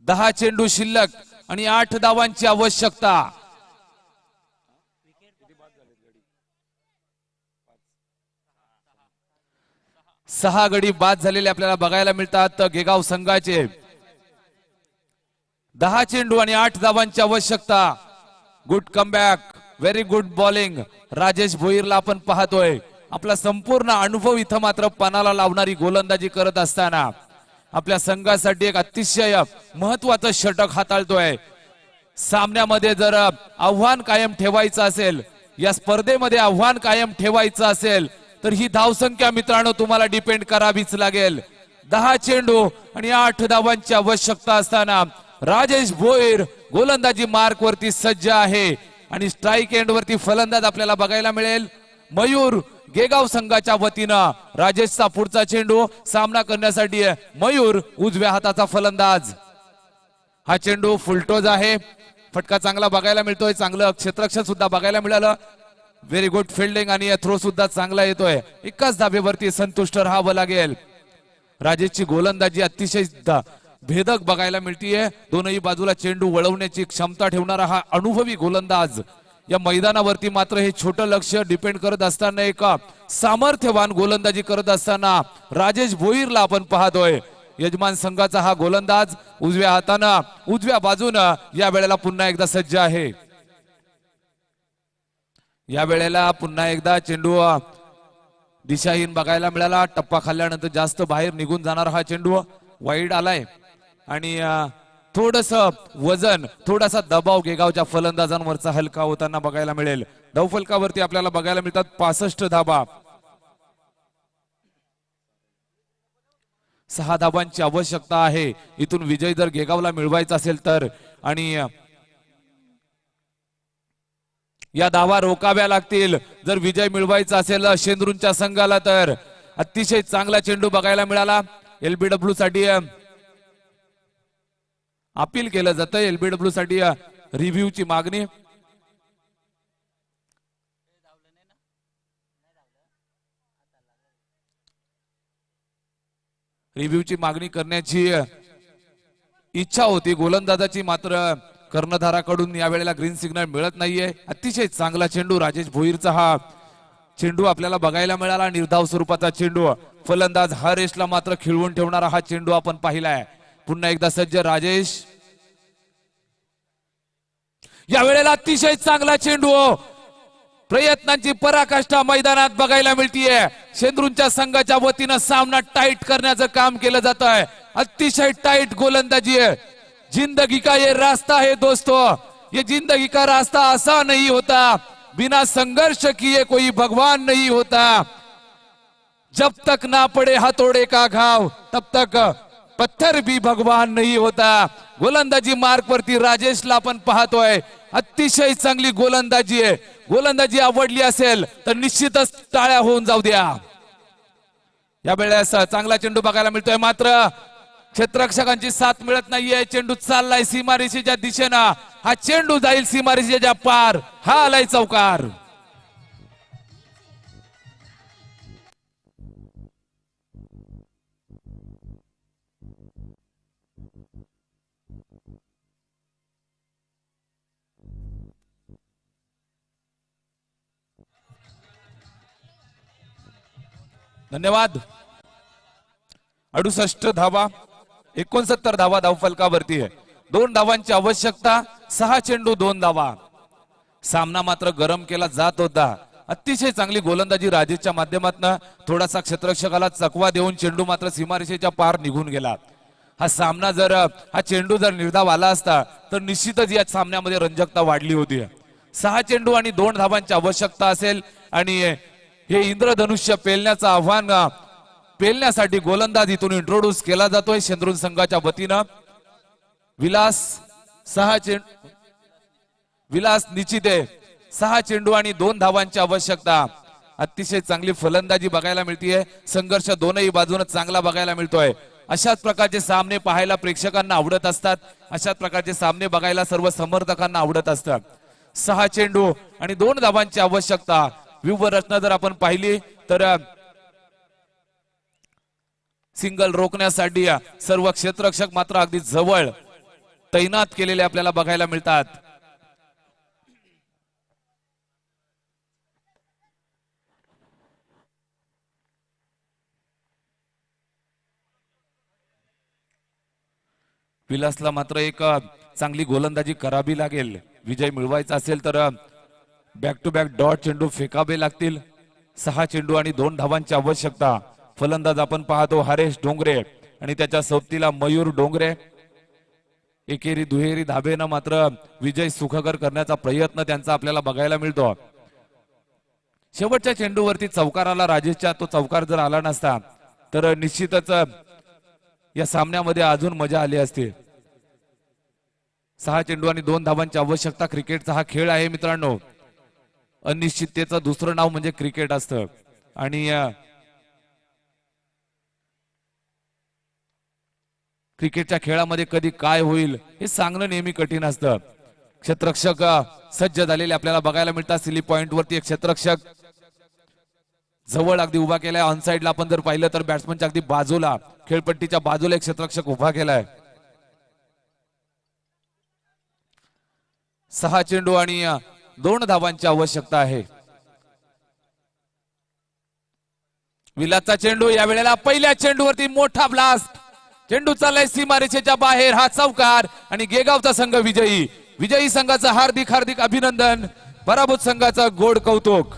दहा चेंडू शिल्लक आणि 8 धावांची आवश्यकता. 6 गडी बाद झालेले आपल्याला बघायला मिळतात गेगाव संघाचे. 10 चेंडू आणि 8 धावांची आवश्यकता. Good comeback, very good bowling. Rajesh भोईरला आपण पाहतोय. आपला संपूर्ण अनुभव इथं मात्र पणाला लावणारी गोलंदाजी करत असताना आपल्या संघासाठी एक अतिशय महत्वाचं षटक हाताळतोय. सामन्यामध्ये जर आव्हान कायम ठेवायचं असेल, या स्पर्धेमध्ये आव्हान कायम ठेवायचं असेल तर ही धावसंख्या मित्रांनो तुम्हाला डिपेंड करावीच लागेल. 10 चेंडू आणि 8 धावांची आवश्यकता असताना राजेश भोईर गोलंदाजी मार्क वरती सज्ज आहे आणि स्ट्राईक एंड वरती फलंदाज आपल्याला बघायला मिळेल मयूर. गेगाव संघाच्या वतीनं राजेशचा पुढचा चेंडू सामना करण्यासाठी मयूर उजव्या हाताचा फलंदाज. हा चेंडू फुलटोज आहे. फटका चांगला बघायला मिळतोय. चांगलं क्षेत्ररक्षण सुद्धा बघायला मिळालं. व्हेरी गुड फिल्डिंग आणि थ्रो सुद्धा चांगला येतोय. एकाच धाबेवरती संतुष्ट राहावं लागेल. राजेशची गोलंदाजी अतिशय भेदक बघायला मिळतीये. दोनही बाजूला चेंडू वळवण्याची क्षमता ठेवणारा हा अनुभवी गोलंदाज या मैदानावरती मात्र हे छोटं लक्ष डिपेंड करत असताना एक सामर्थ्यवान गोलंदाजी करत असताना राजेश भोईरला आपण पाहतोय. यजमान संघाचा हा गोलंदाज उजव्या हातानं उजव्या बाजूनं या वेळेला पुन्हा एकदा सज्ज आहे. या वेळेला पुन्हा एकदा चेंडू दिशाहीन बघायला मिळाला. टप्पा खाल्ल्यानंतर जास्त बाहेर निघून जाणार हा चेंडू वाईड आलाय आणि थोडस वजन थोडासा दबाव गेगावच्या फलंदाजांवरचा हलका होताना बघायला मिळेल. धावफलकावरती आपल्याला बघायला मिळतात 65 धाबा. 6 धाबांची आवश्यकता आहे इथून विजय जर गेगावला मिळवायचा असेल तर. आणि या धावा रोकाव्या लागतील जर विजय मिळवायचा असेल शेंद्रूंच्या संघाला तर. अतिशय चांगला चेंडू बघायला मिळाला. एलबीडब्ल्यू साठी अपील केलं जातं. एलबीडब्ल्यू साठी रिव्ह्यूची मागणी. रिव्ह्यूची मागणी करण्याची इच्छा होती गोलंदाजाची मात्र कर्णधाराकडून यावेळेला ग्रीन सिग्नल मिळत नाहीये. अतिशय चांगला चेंडू राजेश भोईरचा हा चेंडू आपल्याला बघायला मिळाला. निर्धाव स्वरूपाचा चेंडू. फलंदाज हरेशला मात्र खिळवून ठेवणारा हा चेंडू आपण पाहिलाय. पुन्हा एकदा सज्ज राजेश. यावेळेला अतिशय चांगला चेंडू. प्रयत्नांची पराकाष्ठा मैदानात बघायला मिळतीये. शेंद्रूंच्या संघाच्या वतीनं सामना टाईट करण्याचं काम केलं जात आहे. अतिशय टाईट गोलंदाजी आहे. जिंदगी का ये रास्ता है दोस्तों, ये जिंदगी का रास्ता आसान नहीं होता. बिना संघर्ष किए कोई भगवान नहीं होता. जब तक ना पड़े हथौड़े का घाव तब तक पत्थर भी भगवान नहीं होता. गोलंदाजी मार्ग वरती राजेशला आपण पाहतोय. अतिशय चांगली गोलंदाजी आहे. गोलंदाजी आवडली असेल तर निश्चितच टाळ्या होऊन जाऊ द्या. या वेळेस चांगला चेंडू बघायला मिळतोय मात्र क्षेत्ररक्षकांची साथ मिळत नाहीये. चेंडू चाललाय सीमारेषेच्या दिशेनं. हा चेंडू जाईल सीमारेषेच्या पार. हा आलाय चौकार. धन्यवाद. 68 धावा 69 धावा धावफलकावरती आहे. 2 धावांची आवश्यकता. 6 चेंडू 2 धावा. सामना मात्र गरम केला जात होता. अतिशय चांगली गोलंदाजी राजेशच्या माध्यमातून. थोडासा क्षेत्ररक्षकाला चकवा देऊन चेंडू मात्र सीमारेषेच्या पार निघून गेला. हा सामना जर हा चेंडू जर निर्धाव आला असता तर निश्चितच या सामन्यामध्ये रंजकता वाढली होती. 6 चेंडू आणि 2 धावांची आवश्यकता असेल आणि हे इंद्रधनुष्य पेलण्याचं आव्हान पेलण्यासाठी गोलंदाज इथून इंट्रोड्यूस केला जातोय शेंद्रून संघाच्या वतीनं. विलास निश्चित आहे. 6 चेंडू आणि 2 धावांची आवश्यकता. अतिशय चांगली फलंदाजी बघायला मिळतीये. संघर्ष दोनही बाजूने चांगला बघायला मिळतोय. अशाच प्रकारचे सामने पाहायला प्रेक्षकांना आवडत असतात. अशाच प्रकारचे सामने बघायला सर्व समर्थकांना आवडत असतात. 6 चेंडू आणि 2 धावांची आवश्यकता. व्यूहरचना जर आपण पाहिली तर सिंगल रोखण्यासाठी सर्व क्षेत्ररक्षक मात्र अगदी जवळ तैनात केलेले आपल्याला बघायला मिळतात. विलासला मात्र एक चांगली गोलंदाजी करावी लागेल. विजय मिळवायचा असेल तर बॅक टू बॅक डॉट चेंडू फेकावे लागतील. 6 चेंडू आणि 2 धावांची आवश्यकता. फलंदाज आपण पाहतो हरेश डोंगरे आणि त्याच्या सोबतीला मयूर डोंगरे. एकेरी दुहेरी धाबेनं मात्र विजय सुखकर करण्याचा प्रयत्न त्यांचा आपल्याला बघायला मिळतो. शेवटच्या चेंडूवरती चौकार आला राजेशच्या. तो चौकार जर आला नसता तर निश्चितच या सामन्यामध्ये अजून मजा आली असती. 6 चेंडू आणि 2 धावांची आवश्यकता. क्रिकेटचा हा खेळ आहे मित्रांनो. अनिश्चिततेचं दुसरं नाव म्हणजे क्रिकेट असतं आणि क्रिकेटच्या खेळामध्ये कधी काय होईल हे सांगणं नेहमी कठीण असतं. क्षेत्ररक्षक सज्ज झालेले आपल्याला बघायला मिळतात. सिली पॉइंट वरती एक क्षेत्ररक्षक जवळ अगदी उभा केलाय. ऑन साइडला आपण जर पाहिलं तर बॅट्समनच्या अगदी बाजूला खेळपट्टीच्या बाजूला एक क्षेत्ररक्षक उभा केलाय. 6 चेंडू आणि 2 धावांची आवश्यकता आहे. विलासचा चेंडू या वेळेला पहिल्या चेंडूवरती मोठा ब्लास्ट. चेंडू चाललाय सीमारेषेच्या बाहेर. हा चौकार आणि गेगावचा संघ विजयी. विजयी संघाचं हार्दिक हार्दिक अभिनंदन. पराभूत संघाचा गोड कौतुक.